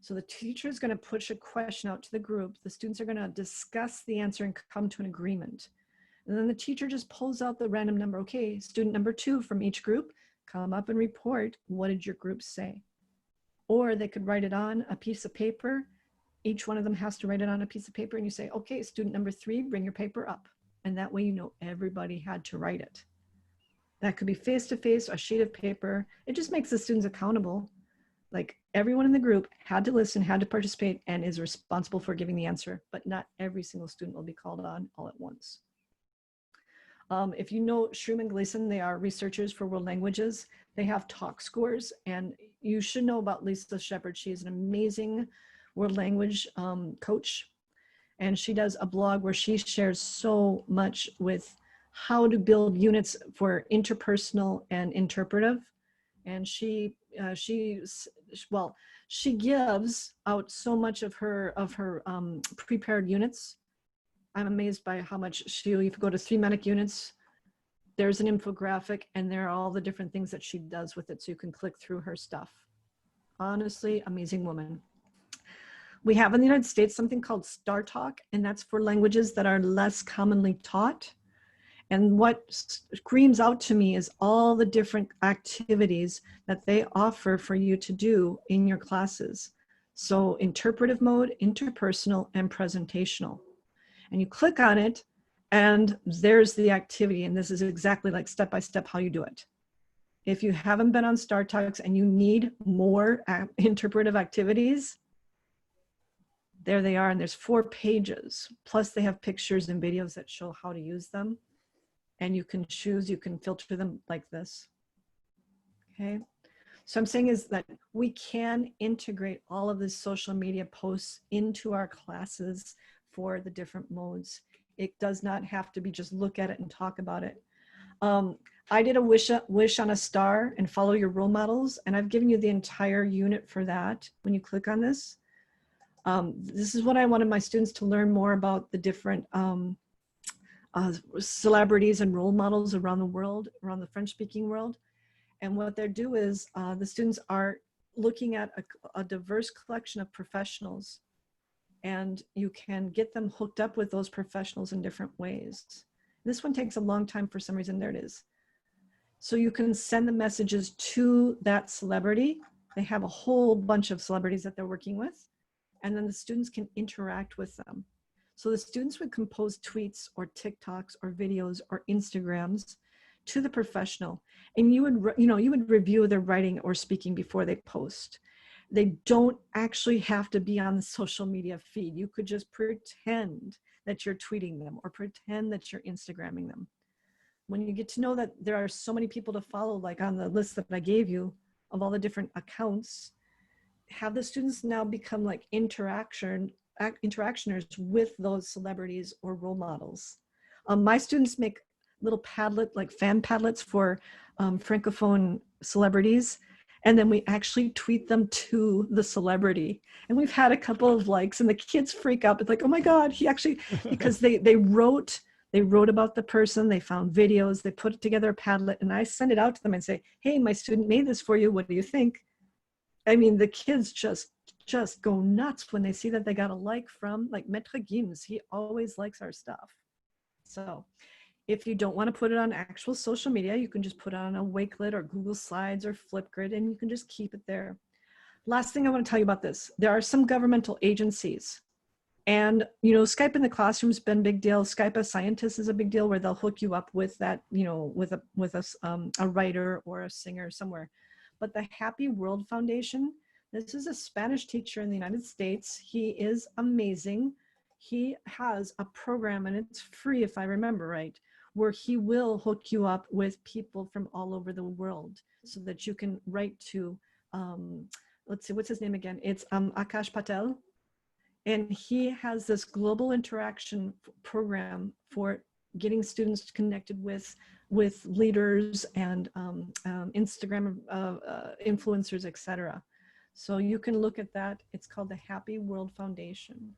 so the teacher is going to push a question out to the group. The students are going to discuss the answer and come to an agreement. And then the teacher just pulls out the random number. Okay, student number 2 from each group, come up and report, what did your group say? Or they could write it on a piece of paper. Each one of them has to write it on a piece of paper and you say, okay, student number 3, bring your paper up. And that way you know everybody had to write it. That could be face-to-face, a sheet of paper. It just makes the students accountable. Like everyone in the group had to listen, had to participate, and is responsible for giving the answer, but not every single student will be called on all at once. If you know Shroom and Gleason, they are researchers for world languages. They have talk scores, and you should know about Lisa Shepherd. She is an amazing world language coach, and she does a blog where she shares so much with how to build units for interpersonal and interpretive. And she gives out so much of her prepared units. I'm amazed by how much if you go to 3-minute units, there's an infographic and there are all the different things that she does with it. So you can click through her stuff. Honestly, amazing woman. We have in the United States something called Star Talk, and that's for languages that are less commonly taught. And what screams out to me is all the different activities that they offer for you to do in your classes. So interpretive mode, interpersonal, and presentational. And you click on it and there's the activity. And this is exactly like step-by-step how you do it. If you haven't been on Star Talks and you need more interpretive activities, there they are. And there's 4 pages. Plus they have pictures and videos that show how to use them. And you can choose, you can filter them like this. Okay. So I'm saying is that we can integrate all of these social media posts into our classes for the different modes. It does not have to be just look at it and talk about it. I did a wish on a star and follow your role models. And I've given you the entire unit for that. When you click on this, this is what I wanted my students to learn more about the different celebrities and role models around the world, around the French-speaking world. And what they do is the students are looking at a diverse collection of professionals, and you can get them hooked up with those professionals in different ways. This one takes a long time for some reason. There it is. So you can send the messages to that celebrity. They have a whole bunch of celebrities that they're working with, and then the students can interact with them. So the students would compose tweets or TikToks or videos or Instagrams to the professional, and you would review their writing or speaking before they post. They don't actually have to be on the social media feed. You could just pretend that you're tweeting them or pretend that you're Instagramming them. When you get to know that there are so many people to follow, like on the list that I gave you of all the different accounts, have the students now become like interactioners with those celebrities or role models. My students make little Padlet, like fan Padlets for Francophone celebrities. And then we actually tweet them to the celebrity. And we've had a couple of likes and the kids freak out. It's like, oh my God, he actually, because they wrote about the person, they found videos, they put together a Padlet, and I send it out to them and say, hey, my student made this for you. What do you think? I mean, the kids just go nuts when they see that they got a like from like Maître Gims. He always likes our stuff. So if you don't want to put it on actual social media, you can just put it on a Wakelet or Google Slides or Flipgrid, and you can just keep it there. Last thing I want to tell you about this. There are some governmental agencies, and, you know, Skype in the classroom's been a big deal. Skype as Scientist is a big deal, where they'll hook you up with that, you know, with a writer or a singer somewhere. But the Happy World Foundation, this is a Spanish teacher in the United States. He is amazing. He has a program, and it's free if I remember right, where he will hook you up with people from all over the world so that you can write to, let's see, what's his name again? It's Akash Patel. And he has this global interaction program for getting students connected with leaders and Instagram influencers, etc. So you can look at that. It's called the Happy World Foundation.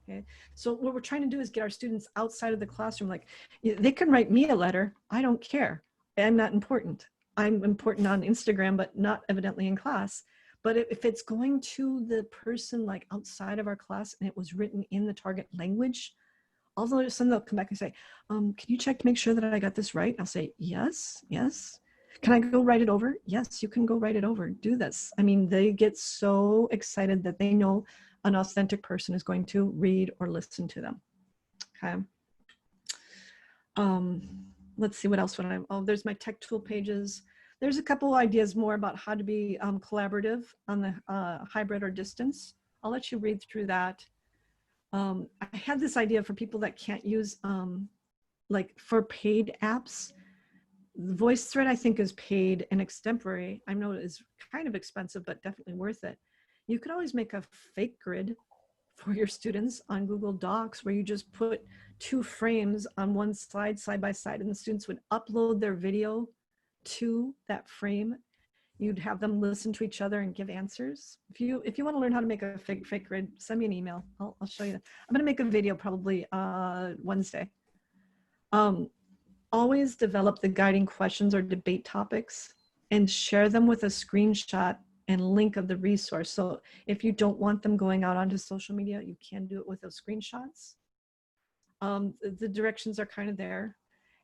Okay. So what we're trying to do is get our students outside of the classroom. Like, they can write me a letter. I don't care. I'm not important. I'm important on Instagram, but not evidently in class. But if it's going to the person like outside of our class and it was written in the target language, all of a sudden they'll come back and say, can you check to make sure that I got this right? I'll say, yes, yes. Can I go write it over? Yes, you can go write it over. Do this. I mean, they get so excited that they know an authentic person is going to read or listen to them. Okay. Let's see what else would I, oh, there's my tech tool pages. There's a couple ideas more about how to be collaborative on the hybrid or distance. I'll let you read through that. I had this idea for people that can't use, like for paid apps. The VoiceThread, I think, is paid and extemporary. I know it is kind of expensive, but definitely worth it. You could always make a fake grid for your students on Google Docs, where you just put 2 frames on one slide, side by side, and the students would upload their video to that frame. You'd have them listen to each other and give answers. If you want to learn how to make a fake grid, send me an email. I'll show you that. I'm going to make a video probably Wednesday. Always develop the guiding questions or debate topics and share them with a screenshot and link of the resource. So if you don't want them going out onto social media, you can do it with those screenshots. The directions are kind of there.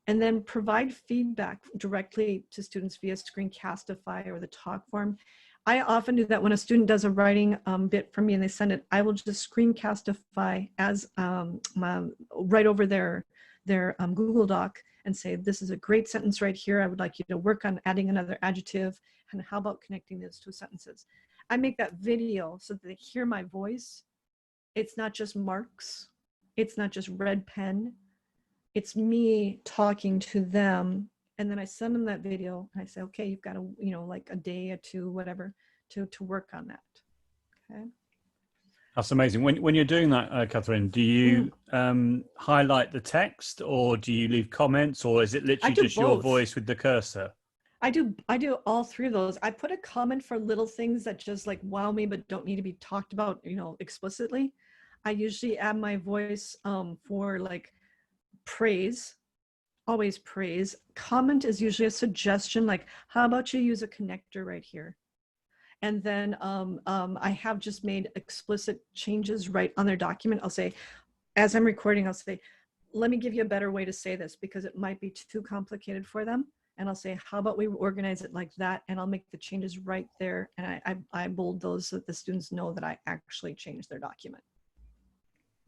And then provide feedback directly to students via Screencastify or the talk form. I often do that when a student does a writing bit for me and they send it. I will just Screencastify as right over their Google Doc and say, this is a great sentence right here. I would like you to work on adding another adjective. And how about connecting those 2 sentences? I make that video so that they hear my voice. It's not just marks. It's not just red pen. It's me talking to them, and then I send them that video and I say, okay, you've got like a day or 2, whatever, to work on that. Okay. That's amazing. When you're doing that, Catherine, do you highlight the text, or do you leave comments, or is it literally just both. Your voice with the cursor? I do all 3 of those. I put a comment for little things that just like wow me, but don't need to be talked about, explicitly. I usually add my voice for like praise, always praise. Comment is usually a suggestion, like, how about you use a connector right here? And then I have just made explicit changes right on their document. I'll say, as I'm recording, I'll say, let me give you a better way to say this because it might be too complicated for them. And I'll say, how about we organize it like that? And I'll make the changes right there. And I bold those so that the students know that I actually changed their document.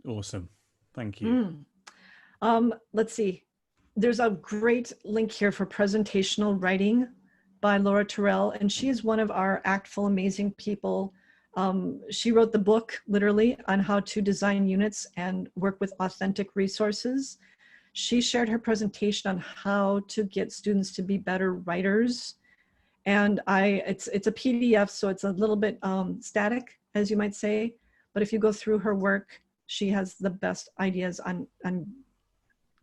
Awesome. Thank you. Let's see. There's a great link here for presentational writing by Laura Terrell, and she is one of our ACTful amazing people. She wrote the book, literally, on how to design units and work with authentic resources. She shared her presentation on how to get students to be better writers. And it's a PDF, so it's a little bit static, as you might say. But if you go through her work, she has the best ideas on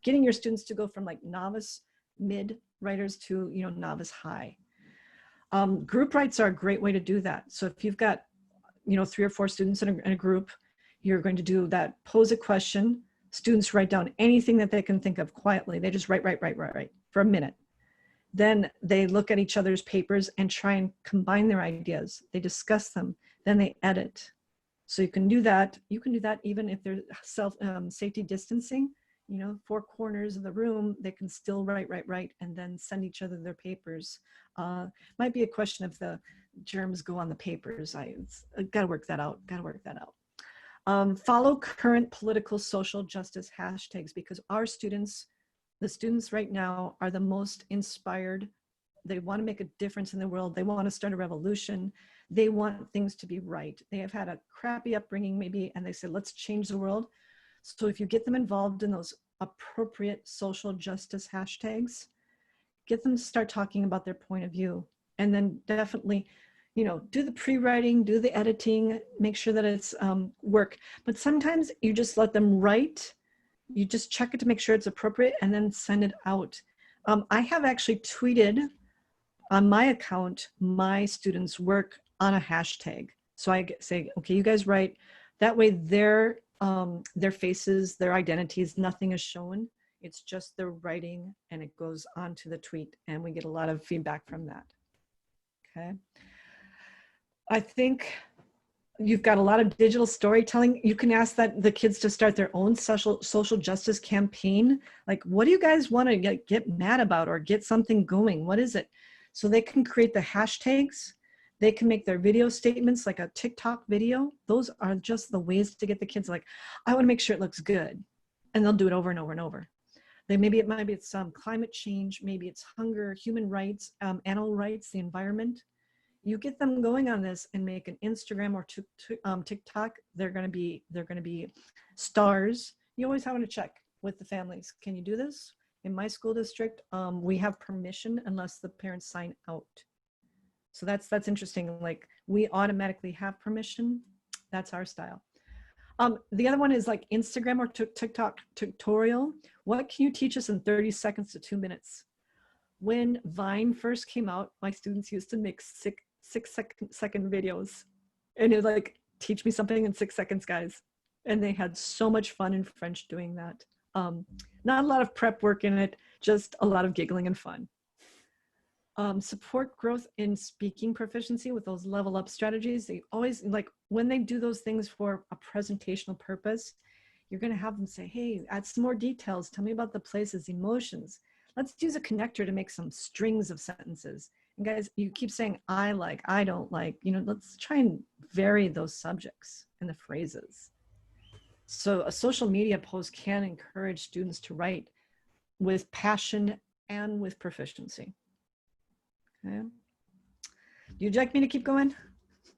getting your students to go from like novice mid writers to novice high. Group writes are a great way to do that. So if you've got 3 or 4 students in a group, you're going to do that. Pose a question. Students write down anything that they can think of quietly. They just write for a minute. Then they look at each other's papers and try and combine their ideas. They discuss them. Then they edit. So you can do that. You can do that even if they're safety distancing. 4 corners of the room, they can still write, and then send each other their papers. Might be a question of germs go on the papers. I got to work that out. Follow current political social justice hashtags, because the students right now are the most inspired. They want to make a difference in the world. They want to start a revolution. They want things to be right. They have had a crappy upbringing maybe, and they said, let's change the world. So if you get them involved in those appropriate social justice hashtags, get them to start talking about their point of view. And then definitely, do the pre-writing, do the editing, make sure that it's work. But sometimes you just let them write. You just check it to make sure it's appropriate and then send it out. I have actually tweeted on my account my students' work on a hashtag. So I say, okay, you guys write. That way their faces, their identities, nothing is shown. It's just their writing, and it goes onto the tweet, and we get a lot of feedback from that. Okay. I think you've got a lot of digital storytelling. You can ask the kids to start their own social justice campaign. Like, what do you guys want to get mad about or get something going? What is it? So they can create the hashtags. They can make their video statements, like a TikTok video. Those are just the ways to get the kids like, I want to make sure it looks good. And they'll do it over and over and over. Maybe it's climate change, maybe it's hunger, human rights, animal rights, the environment. You get them going on this and make an Instagram or TikTok. They're going to be stars. You always have to check with the families. Can you do this? In my school district, we have permission unless the parents sign out. So that's interesting. Like, we automatically have permission. That's our style. The other one is like Instagram or TikTok tutorial. What can you teach us in 30 seconds to 2 minutes? When Vine first came out, my students used to make six second videos, and it was like, teach me something in 6 seconds, guys. And they had so much fun in French doing that. Not a lot of prep work in it, just a lot of giggling and fun. Support growth in speaking proficiency with those level up strategies. They always, like, when they do those things for a presentational purpose, you're going to have them say, hey, add some more details. Tell me about the places, emotions. Let's use a connector to make some strings of sentences. And guys, you keep saying, I like, I don't like, let's try and vary those subjects and the phrases. So a social media post can encourage students to write with passion and with proficiency. Okay. Would you like me to keep going?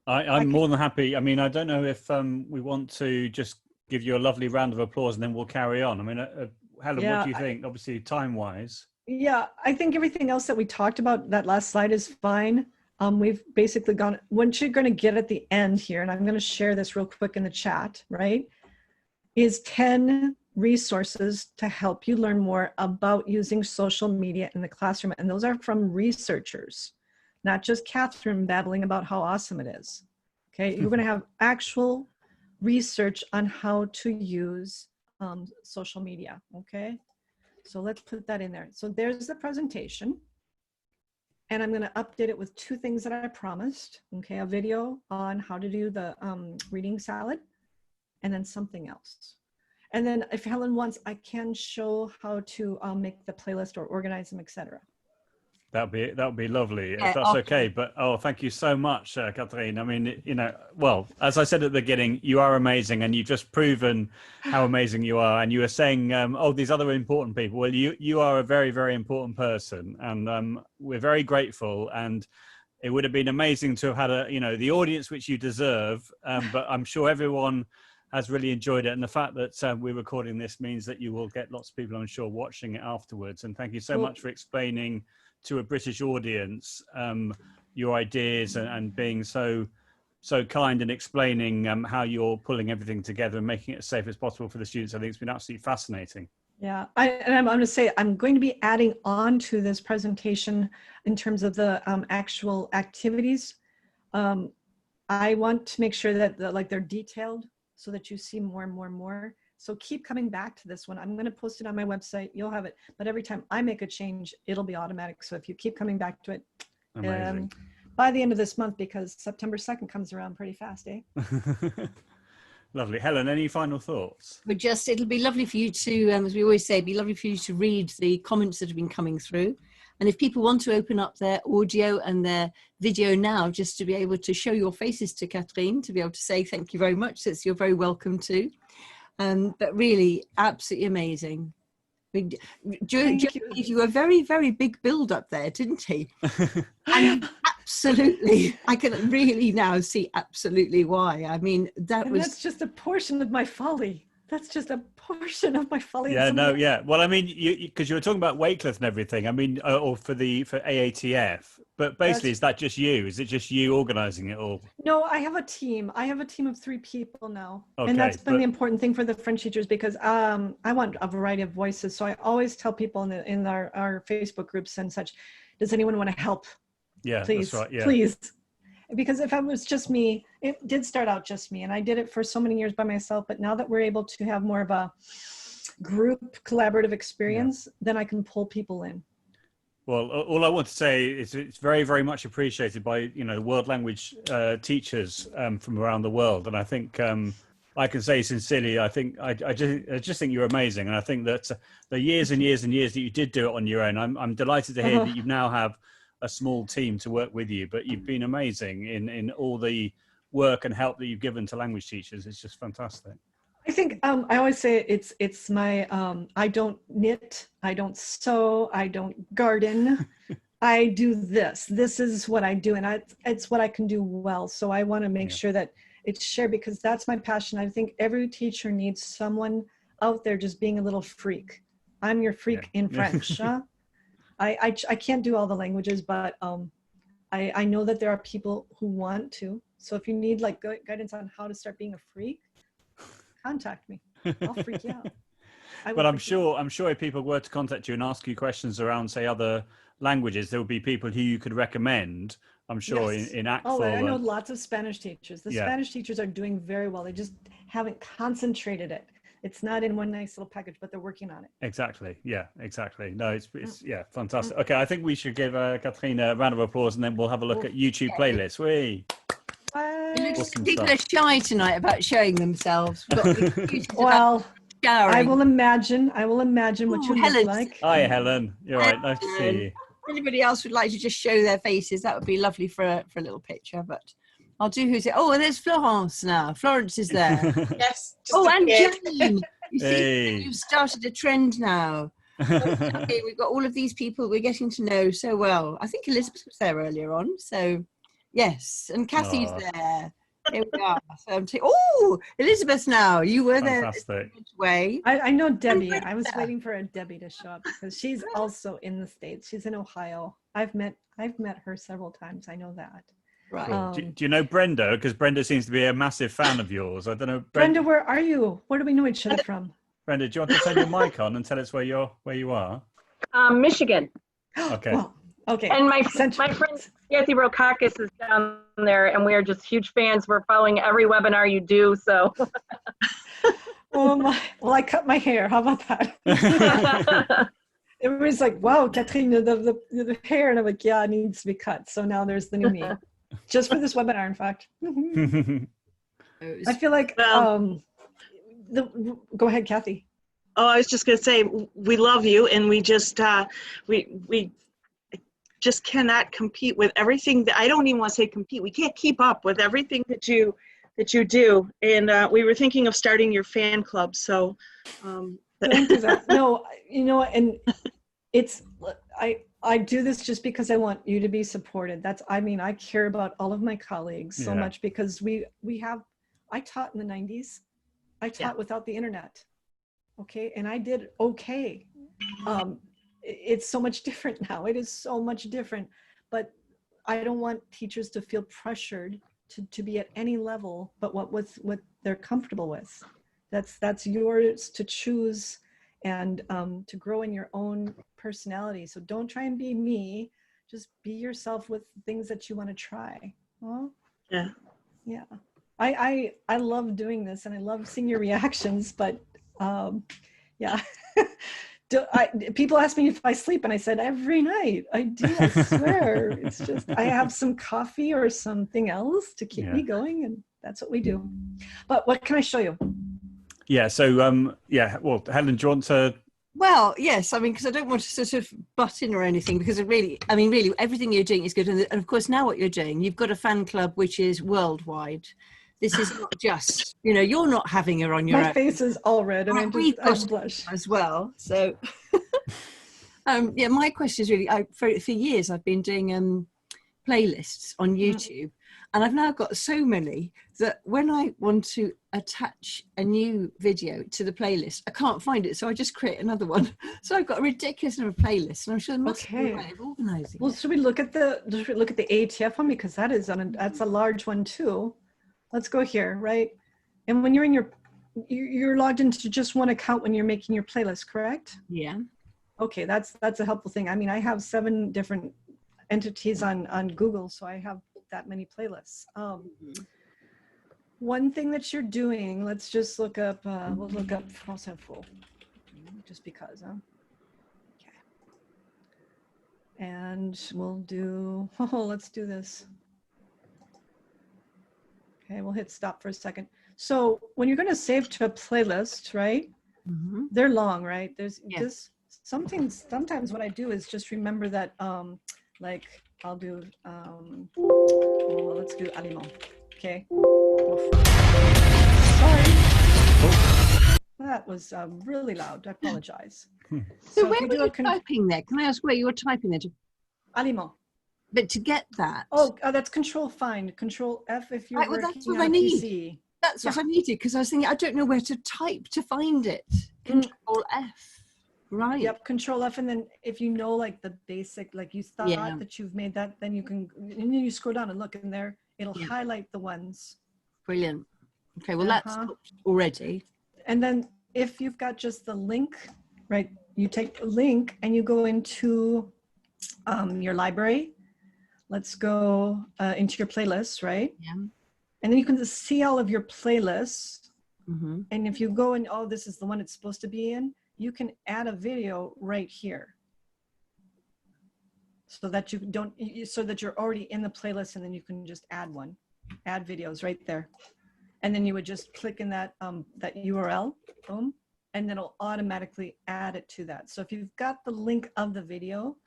I'm more than happy. I mean, I don't know if we want to just give you a lovely round of applause and then we'll carry on. I mean, Helen, what do you think? Obviously, time-wise. Yeah, I think everything else that we talked about, that last slide, is fine. We've basically gone, what you're going to get at the end here, and I'm going to share this real quick in the chat, right, is 10 resources to help you learn more about using social media in the classroom. And those are from researchers, not just Catherine babbling about how awesome it is. Okay, you're going to have actual research on how to use social media. Okay, so let's put that in there. So there's the presentation. And I'm going to update it with 2 things that I promised. Okay, a video on how to do the reading salad, and then something else. And then if Helen wants, I can show how to make the playlist or organize them, etc. That would be lovely, Yeah, if that's okay. But thank you so much, Catherine. I mean, well, as I said at the beginning, you are amazing, and you've just proven how amazing you are. And you were saying, these other important people. Well, you are a very, very important person, and we're very grateful. And it would have been amazing to have had the audience which you deserve. But I'm sure everyone has really enjoyed it, and the fact that we're recording this means that you will get lots of people, I'm sure, watching it afterwards. And thank you so much for explaining to a British audience your ideas and being so kind and explaining how you're pulling everything together and making it as safe as possible for the students. I think it's been absolutely fascinating. Yeah, I'm going to say, I'm going to be adding on to this presentation in terms of the actual activities. I want to make sure that they're detailed so that you see more and more and more. So keep coming back to this one. I'm going to post it on my website. You'll have it. But every time I make a change, it'll be automatic. So if you keep coming back to it, by the end of this month, because September 2nd comes around pretty fast, eh? Lovely. Helen, any final thoughts? But it'll be lovely for you to, as we always say, it'd be lovely for you to read the comments that have been coming through. And if people want to open up their audio and their video now, just to be able to show your faces to Catherine, to be able to say thank you very much, that's you're very welcome to. But really, absolutely amazing. Joe gave you a very, very big build up there, didn't he? And absolutely, I can really now see absolutely why. I mean, that's just a portion of my folly. That's just a portion of my folly. Yeah, no, yeah. Well, I mean, because you were talking about weightless and everything. I mean, or for AATF. But basically, is that just you? Is it just you organizing it all? No, I have a team. I have a team of 3 people now. Okay, and that's been the important thing for the French teachers, because I want a variety of voices. So I always tell people in our Facebook groups and such, does anyone want to help? Yeah, please, that's right. Yeah. Please. Because if it was just me, it did start out just me, and I did it for so many years by myself. But now that we're able to have more of a group collaborative experience, then I can pull people in. Well, all I want to say is it's very, very much appreciated by, world language teachers from around the world. And I think I can say sincerely, I think I just think you're amazing. And I think that the years and years and years that you did do it on your own, I'm delighted to hear that you now have a small team to work with you. But you've been amazing in all the work and help that you've given to language teachers. It's just fantastic. I think I always say it's my I don't knit, I don't sew, I don't garden. I do this. This is what I do, and it's what I can do well. So I want to make sure that it's shared, because that's my passion. I think every teacher needs someone out there just being a little freak. I'm your freak in French. Huh? I can't do all the languages, but I know that there are people who want to. So if you need like guidance on how to start being a freak, contact me. I'll freak you out. But I'm sure if people were to contact you and ask you questions around, say, other languages, there would be people who you could recommend. I'm sure in ACTFL. Oh, I know lots of Spanish teachers. The Spanish teachers are doing very well. They just haven't concentrated it. It's not in one nice little package, but they're working on it. Exactly. Yeah, exactly. No, it's fantastic. Okay, I think we should give Catherine a round of applause, and then we'll have a look at YouTube playlists. People are shy tonight about showing themselves. Well, I will imagine what you look like. Hi, Helen. You're right. Nice to see you. If anybody else would like to just show their faces, that would be lovely for a little picture. But I'll do who's it. Oh, and there's Florence now. Florence is there. Yes. Oh, and Jane. You see, you've started a trend now. Okay, we've got all of these people we're getting to know so well. I think Elizabeth was there earlier on. So, yes. And Kathy's there. Here we are. So Elizabeth now. You were fantastic. There. I know Debbie. I was waiting for a Debbie to show up because she's also in the States. She's in Ohio. I've met her several times. I know that. Right. Cool. Do you know Brenda? Because Brenda seems to be a massive fan of yours. I don't know. Brenda, where are you? Where do we know each other from? Brenda, do you want to turn your mic on and tell us where you are? Michigan. Okay. Well, okay. And my friend Kathy Rokakis is down there, and we are just huge fans. We're following every webinar you do. So. Oh my! Well, I cut my hair. How about that? Everybody's like, "Wow, Catherine, the hair," and I'm like, "Yeah, it needs to be cut." So now there's the new me, just for this webinar, in fact. I feel like go ahead, Kathy. Oh, I was just going to say, we love you, and we just we just cannot compete with everything that I don't even want to say compete. We can't keep up with everything that you do, and we were thinking of starting your fan club. So don't do that. No, and it's I do this just because I want you to be supported. I care about all of my colleagues so much, because I taught in the 90s. I taught without the internet. Okay. And I did okay. It's so much different now. It is so much different, but I don't want teachers to feel pressured to be at any level, but what they're comfortable with. That's yours to choose and to grow in your own personality. So don't try and be me. Just be yourself with things that you want to try. Well, yeah. I love doing this, and I love seeing your reactions, but people ask me if I sleep, and I said every night. I do, I swear. It's just I have some coffee or something else to keep me going, and that's what we do. But what can I show you? Yeah, so well, Helen, do you want to Well, yes, I mean, because I don't want to sort of butt in or anything, because it really, I mean, really, everything you're doing is good. And of course, now what you're doing, you've got a fan club which is worldwide. This is not just, you know, you're not having her on your My own. face is all red and We've I got blush. as well. So, yeah, my question is really, for years I've been doing playlists on YouTube, and I've now got so many that when I want to attach a new video to the playlist, I can't find it, so I just create another one. So I've got a ridiculous number of playlists, and I'm sure there must be a way of organising. Well, should we look at the ATF one, because that is that's a large one too. Let's go here, right? And when you're in you're logged into just one account when you're making your playlist, correct? Yeah. Okay, that's a helpful thing. I mean, I have 7 different entities on Google, so I have that many playlists. One thing that you're doing, let's just look up, we'll look up France Info, just because, huh? Okay. And we'll do, let's do this. Okay, we'll hit stop for a second. So when you're gonna save to a playlist, right? They're long, right? There's just sometimes what I do is just remember that, like I'll do, well, let's do aliment. Okay. Sorry. That was really loud. I apologize. So where were you typing there? Can I ask where you were typing there? Aliment. But to get that. Oh, that's Control Find, Control F if you're working that's what on I a need. PC. That's what I needed, because I was thinking I don't know where to type to find it. Control F. Right. Yep, Control F, and then if you know like the basic, like you thought that you've made that, then you can, and then you scroll down and look in there, it'll highlight the ones. Brilliant. Okay, well that's already. And then if you've got just the link, right, you take the link and you go into your library. Let's go into your playlists, right? Yeah. And then you can just see all of your playlists. And if you go and, oh, this is the one it's supposed to be in, you can add a video right here. So that you don't, so that you're already in the playlist, and then you can just add one, add videos right there. And then you would just click in that, that URL, boom, and then it'll automatically add it to that. So if you've got the link of the video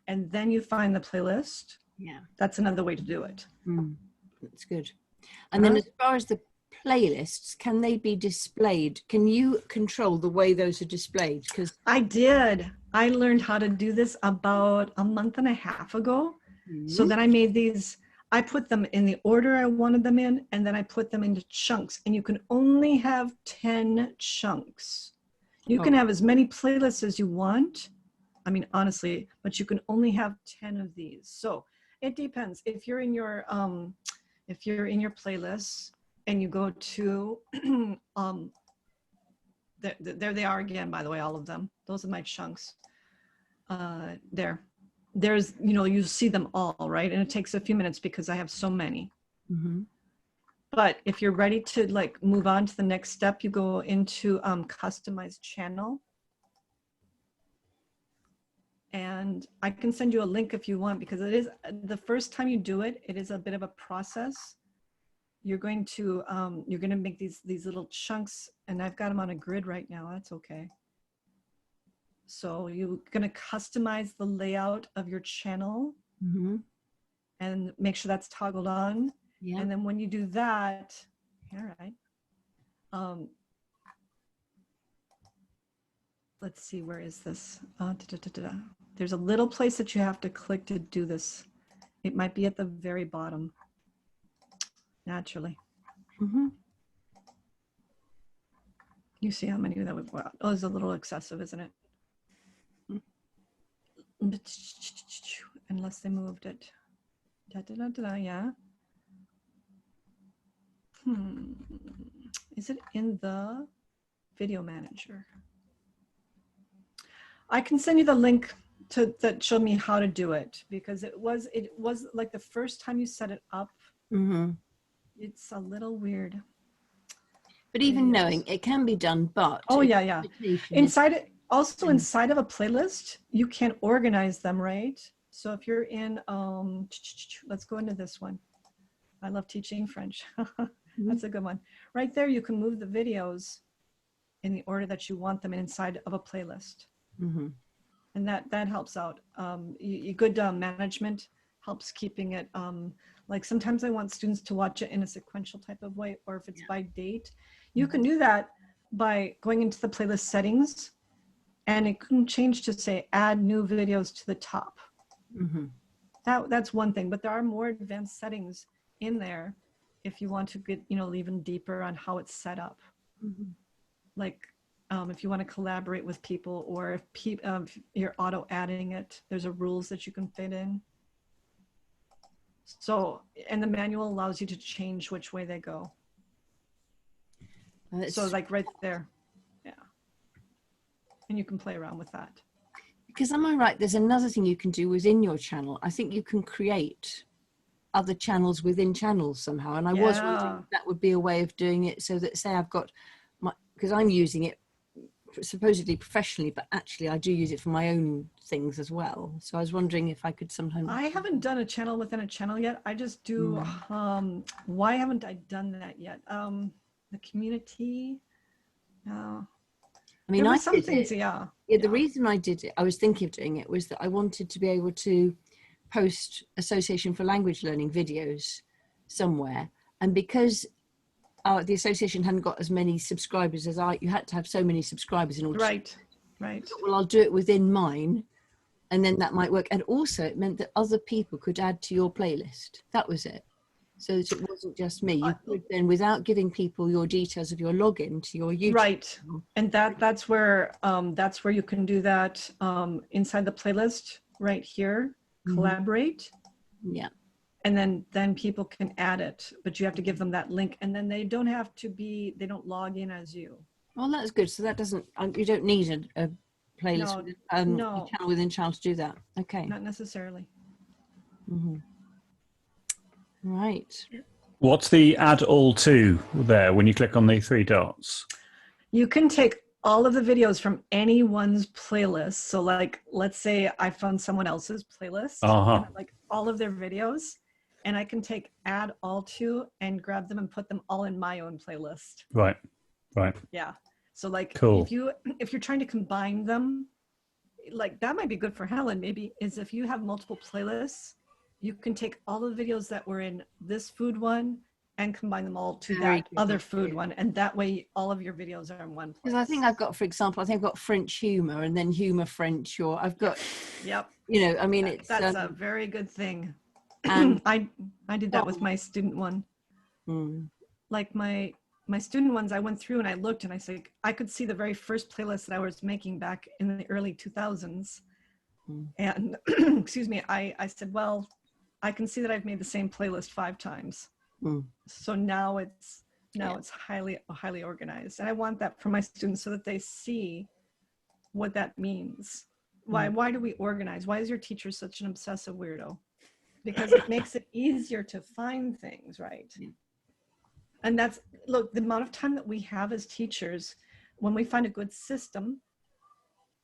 and then you find the playlist, that's another way to do it. That's good. And then as far as the playlists, can they be displayed? Can you control the way those are displayed? Because I did. I learned how to do this about a month and a half ago. So then I made these, I put them in the order I wanted them in, and then I put them into chunks, and you can only have 10 chunks. You can have as many playlists as you want. I mean, honestly, but you can only have 10 of these. So it depends. If you're in your playlists and you go to, there they are again, by the way, all of them. Those are my chunks. There's, you know, you see them all, right? And it takes a few minutes because I have so many. But if you're ready to like move on to the next step, you go into customize channel. And I can send you a link if you want, because it is the first time you do it, it is a bit of a process. You're going to make these little chunks, and I've got them on a grid right now. That's okay. So you're going to customize the layout of your channel and make sure that's toggled on. Yeah. And then when you do that, all right. Let's see, where is this? There's a little place that you have to click to do this. It might be at the very bottom, naturally. You see how many that would, wow. Oh, it's a little excessive, isn't it? Unless they moved it. Yeah. Is it in the video manager? I can send you the link that showed me how to do it, because it was like the first time you set it up. It's a little weird. But even knowing it can be done, but inside it, also inside of a playlist, you can organize them, right? So if you're in, let's go into this one. I love teaching French. That's a good one. Right there, you can move the videos in the order that you want them inside of a playlist. Mhm. And that helps out. Good management helps keeping it, like sometimes I want students to watch it in a sequential type of way, or if it's by date. You can do that by going into the playlist settings, and it can change to say add new videos to the top. Mhm. That's one thing, but there are more advanced settings in there if you want to get, even deeper on how it's set up. Mhm. Like if you want to collaborate with people, or if you're auto adding it, there's a rules that you can fit in. So, and the manual allows you to change which way they go. So like right there, yeah. And you can play around with that. Because am I right, there's another thing you can do within your channel. I think you can create other channels within channels somehow. And I was wondering if that would be a way of doing it, so that, say I've got because I'm using it supposedly professionally, but actually I do use it for my own things as well. So I was wondering if I could sometimes. I haven't done a channel within a channel yet. I just do, why haven't I done that yet? The community, I mean, there I were some did things, it. yeah. The reason I did it, I was thinking of doing it, was that I wanted to be able to post Association for Language Learning videos somewhere. And because the association hadn't got as many subscribers as you had to have so many subscribers in order Right. I thought, well, I'll do it within mine, and then that might work. And also it meant that other people could add to your playlist. That was it. So that it wasn't just me. You could then, without giving people your details of your login to your YouTube. Right. And that's where you can do that inside the playlist right here, collaborate. Yeah. And then people can add it, but you have to give them that link, and then they don't log in as you. Well, that's good. So that doesn't, you don't need a playlist, no. a channel within channel to do that. Okay. Not necessarily. Right. What's the add all to there when you click on the three dots? You can take all of the videos from anyone's playlist. So like, let's say I found someone else's playlist, and like all of their videos, and I can take add all to and grab them and put them all in my own playlist. Right. Yeah. So like, cool. if you're trying to combine them, like that might be good for Helen, maybe, is if you have multiple playlists, you can take all the videos that were in this food one and combine them all to that other food one. And that way all of your videos are in one place. Because I think I've got, for example, I've got French humor, and then humor French, or I've got, I mean, that's a very good thing. And I did that with my student one. Like my student ones, I went through and I looked and I said, I could see the very first playlist that I was making back in the early 2000s. And excuse me, I said, well, I can see that I've made the same playlist 5 times. So now it's highly organized. And I want that for my students so that they see what that means. Why do we organize? Why is your teacher such an obsessive weirdo? Because it makes it easier to find things, right? And look, the amount of time that we have as teachers, when we find a good system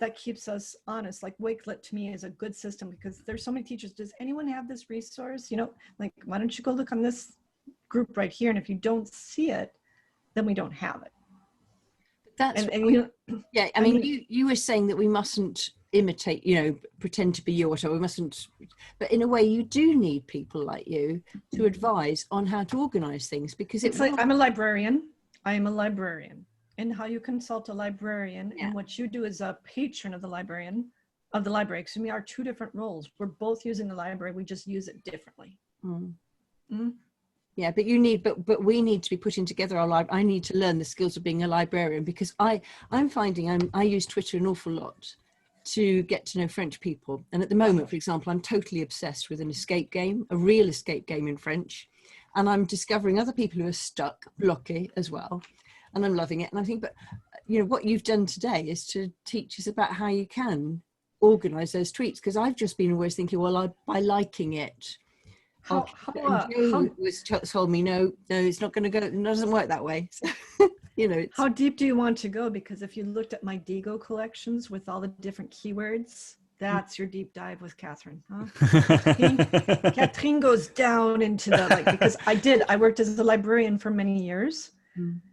that keeps us honest, like Wakelet to me is a good system, because there's so many teachers. Does anyone have this resource? Like, why don't you go look on this group right here? And if you don't see it, then we don't have it. That's yeah. I mean, you were saying that we mustn't imitate, pretend to be you or whatever. We mustn't. But in a way, you do need people like you to advise on how to organize things, because it's like I'm a librarian. I am a librarian, and how you consult a librarian and what you do as a patron of the library. Excuse me, are 2 different roles. We're both using the library. We just use it differently. Yeah, but but we need to be putting together our library. I need to learn the skills of being a librarian, because I'm finding I use Twitter an awful lot to get to know French people. And at the moment, for example, I'm totally obsessed with an escape game, a real escape game in French. And I'm discovering other people who are stuck, blocky as well. And I'm loving it. And I think, but what you've done today is to teach us about how you can organize those tweets. Because I've just been always thinking, well, by liking it, told me no, it's not going to go. It doesn't work that way. So, how deep do you want to go? Because if you looked at my Digo collections with all the different keywords, that's your deep dive with Catherine. Huh? Catherine goes down into because I worked as a librarian for many years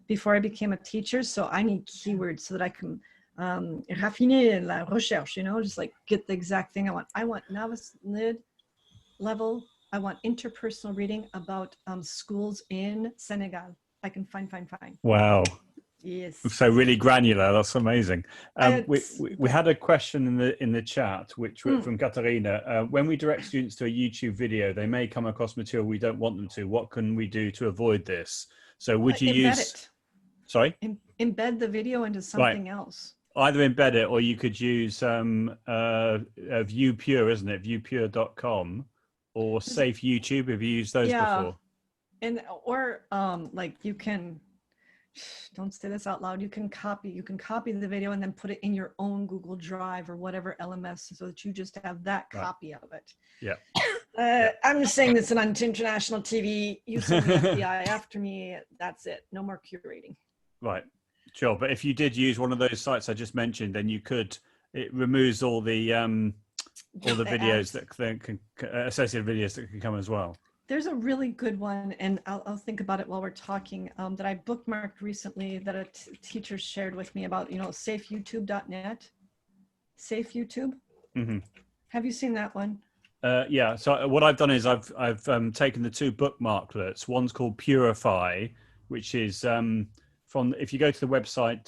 before I became a teacher. So I need keywords so that I can raffiner la recherche, you know, just like get the exact thing I want. I want novice mid level. I want interpersonal reading about schools in Senegal. I can find. Wow. Yes. So really granular. That's amazing. We It's- had a question in the chat, which from Katarina. When we direct students to a YouTube video, they may come across material we don't want them to. What can we do to avoid this? So would you embed use? it. Sorry. Embed the video into something else. Either embed it, or you could use ViewPure, isn't it? ViewPure.com or Safe YouTube. Have you used those before? And or like you can, don't say this out loud, you can copy the video and then put it in your own Google Drive or whatever LMS so that you just have that copy of it. Yeah. I'm just saying this on international TV. You send the FBI after me. That's it. No more curating. Right. Sure. But if you did use one of those sites I just mentioned, then you could, it removes all the videos that can associated videos that can come as well. There's a really good one, and I'll think about it while we're talking, that I bookmarked recently that a teacher shared with me about, you know, safeyoutube.net. Safe YouTube. Mm-hmm. Have you seen that one? Yeah. So what I've done is I've taken the two bookmarklets. One's called Purify, which is from, if you go to the website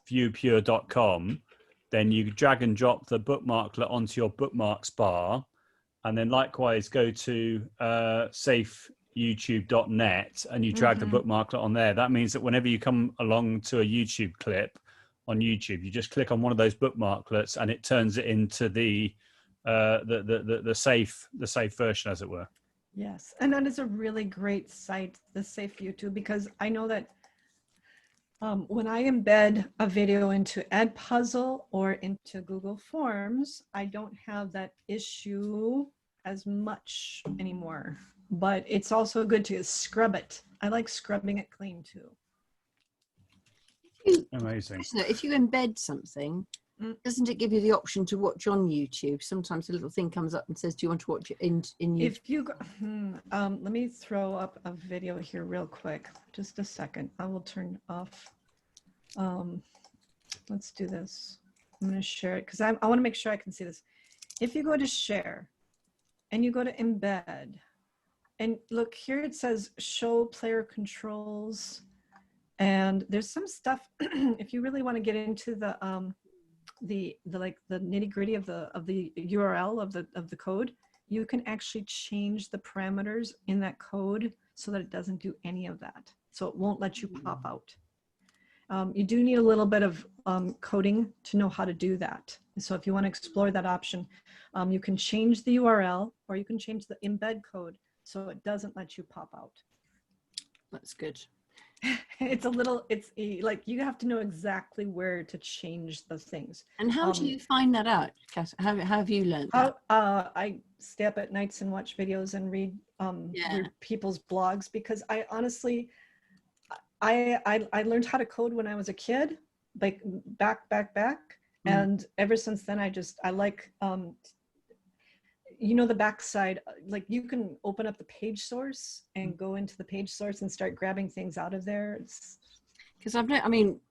viewpure.com, then you drag and drop the bookmarklet onto your bookmarks bar. And then likewise go to safeyoutube.net and you drag the bookmarklet on there. That means that whenever you come along to a YouTube clip on YouTube, you just click on one of those bookmarklets and it turns it into the safe version, as it were. Yes, and that is a really great site, the Safe YouTube, because I know that when I embed a video into Edpuzzle or into Google Forms, I don't have that issue as much anymore. But it's also good to scrub it. I like scrubbing it clean too. Amazing. So if you embed something, doesn't it give you the option to watch on YouTube? Sometimes a little thing comes up and says, do you want to watch it in YouTube? If you go, let me throw up a video here real quick. Just a second. I will turn off. Let's do this. I'm going to share it because I want to make sure I can see this. If you go to share and you go to embed, and look here, it says show player controls, and there's some stuff. If you really want to get into the like the nitty gritty of the URL of the code, you can actually change the parameters in that code so that it doesn't do any of that. So it won't let you pop out. You do need a little bit of coding to know how to do that. So if you want to explore that option, you can change the URL or you can change the embed code so it doesn't let you pop out. That's good. It's like you have to know exactly where to change the things. And how do you find that out, Cass? How have you learned that? I stay up at nights and watch videos and read people's blogs, because I honestly, I learned how to code when I was a kid, like back. And ever since then, I like, you know, the backside, like you can open up the page source and go into the page source and start grabbing things out of there. Because I've done it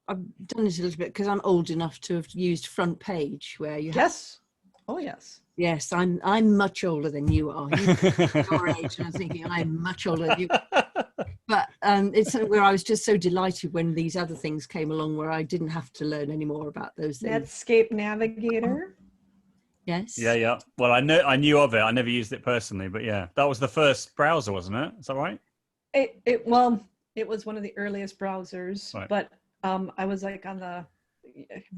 a little bit because I'm old enough to have used front page where you Yes. Oh, yes. Yes, I'm much older than you are. Your age, and I'm thinking I'm much older than you. But it's where I was just so delighted when these other things came along where I didn't have to learn any more about those things. Netscape Navigator. Yes. Yeah. Well, I knew of it. I never used it personally, but yeah, that was the first browser, wasn't it? Is that right? It was one of the earliest browsers, right. But I was like on the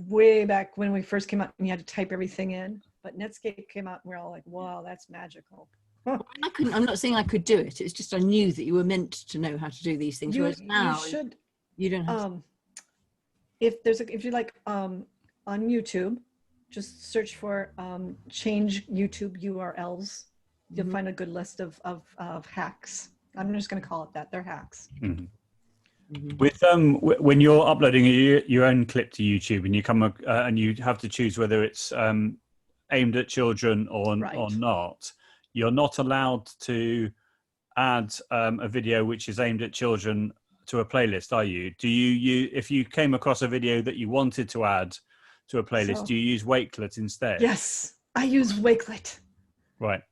way back when we first came out and you had to type everything in. But Netscape came out and we're all like, wow, that's magical. I'm not saying I could do it. It's just I knew that you were meant to know how to do these things. Whereas now you don't have to. If you like on YouTube, just search for change YouTube URLs. You'll find a good list of hacks. I'm just going to call it that. They're hacks. Mm-hmm. With when you're uploading your own clip to YouTube and you come and you have to choose whether it's aimed at children or not, you're not allowed to add a video which is aimed at children to a playlist, are you? Do you if you came across a video that you wanted to add to a playlist, So- do you use Wakelet instead? Yes, I use Wakelet Right.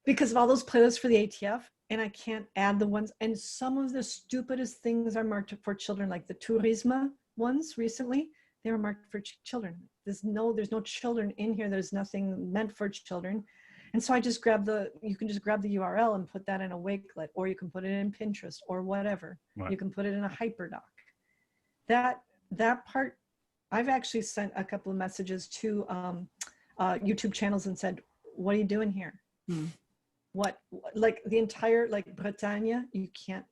because of all those playlists for the ATF, and I can't add the ones. And some of the stupidest things are marked for children, like the Turisma ones recently. They were marked for children. There's no children in here. There's nothing meant for children. And so I just you can just grab the URL and put that in a Wakelet, or you can put it in Pinterest or whatever. Right. You can put it in a hyperdoc. That part, I've actually sent a couple of messages to YouTube channels and said, what are you doing here? What, like the entire, like Britannia, you can't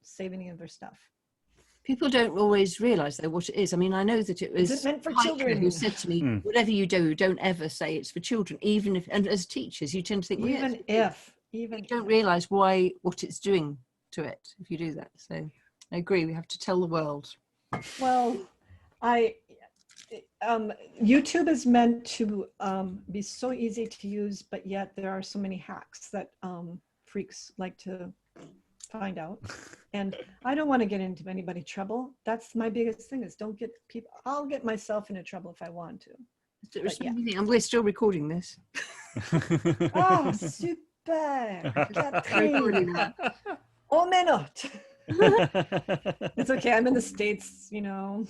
save any of their stuff. People don't always realise though what it is. I mean, I know that it was Is it meant for Hiker children? who said to me, whatever you do, don't ever say it's for children, even if, and as teachers, you tend to think, well, yeah, Even you don't realise what it's doing to it if you do that. So I agree, we have to tell the world. Well, YouTube is meant to be so easy to use, but yet there are so many hacks that freaks like to find out. And I don't want to get into anybody trouble. That's my biggest thing, is don't get people. I'll get myself into trouble if I want to. Yeah. And we're still recording this. Oh, super, Catherine. Oh, minute. It's okay. I'm in the States, you know.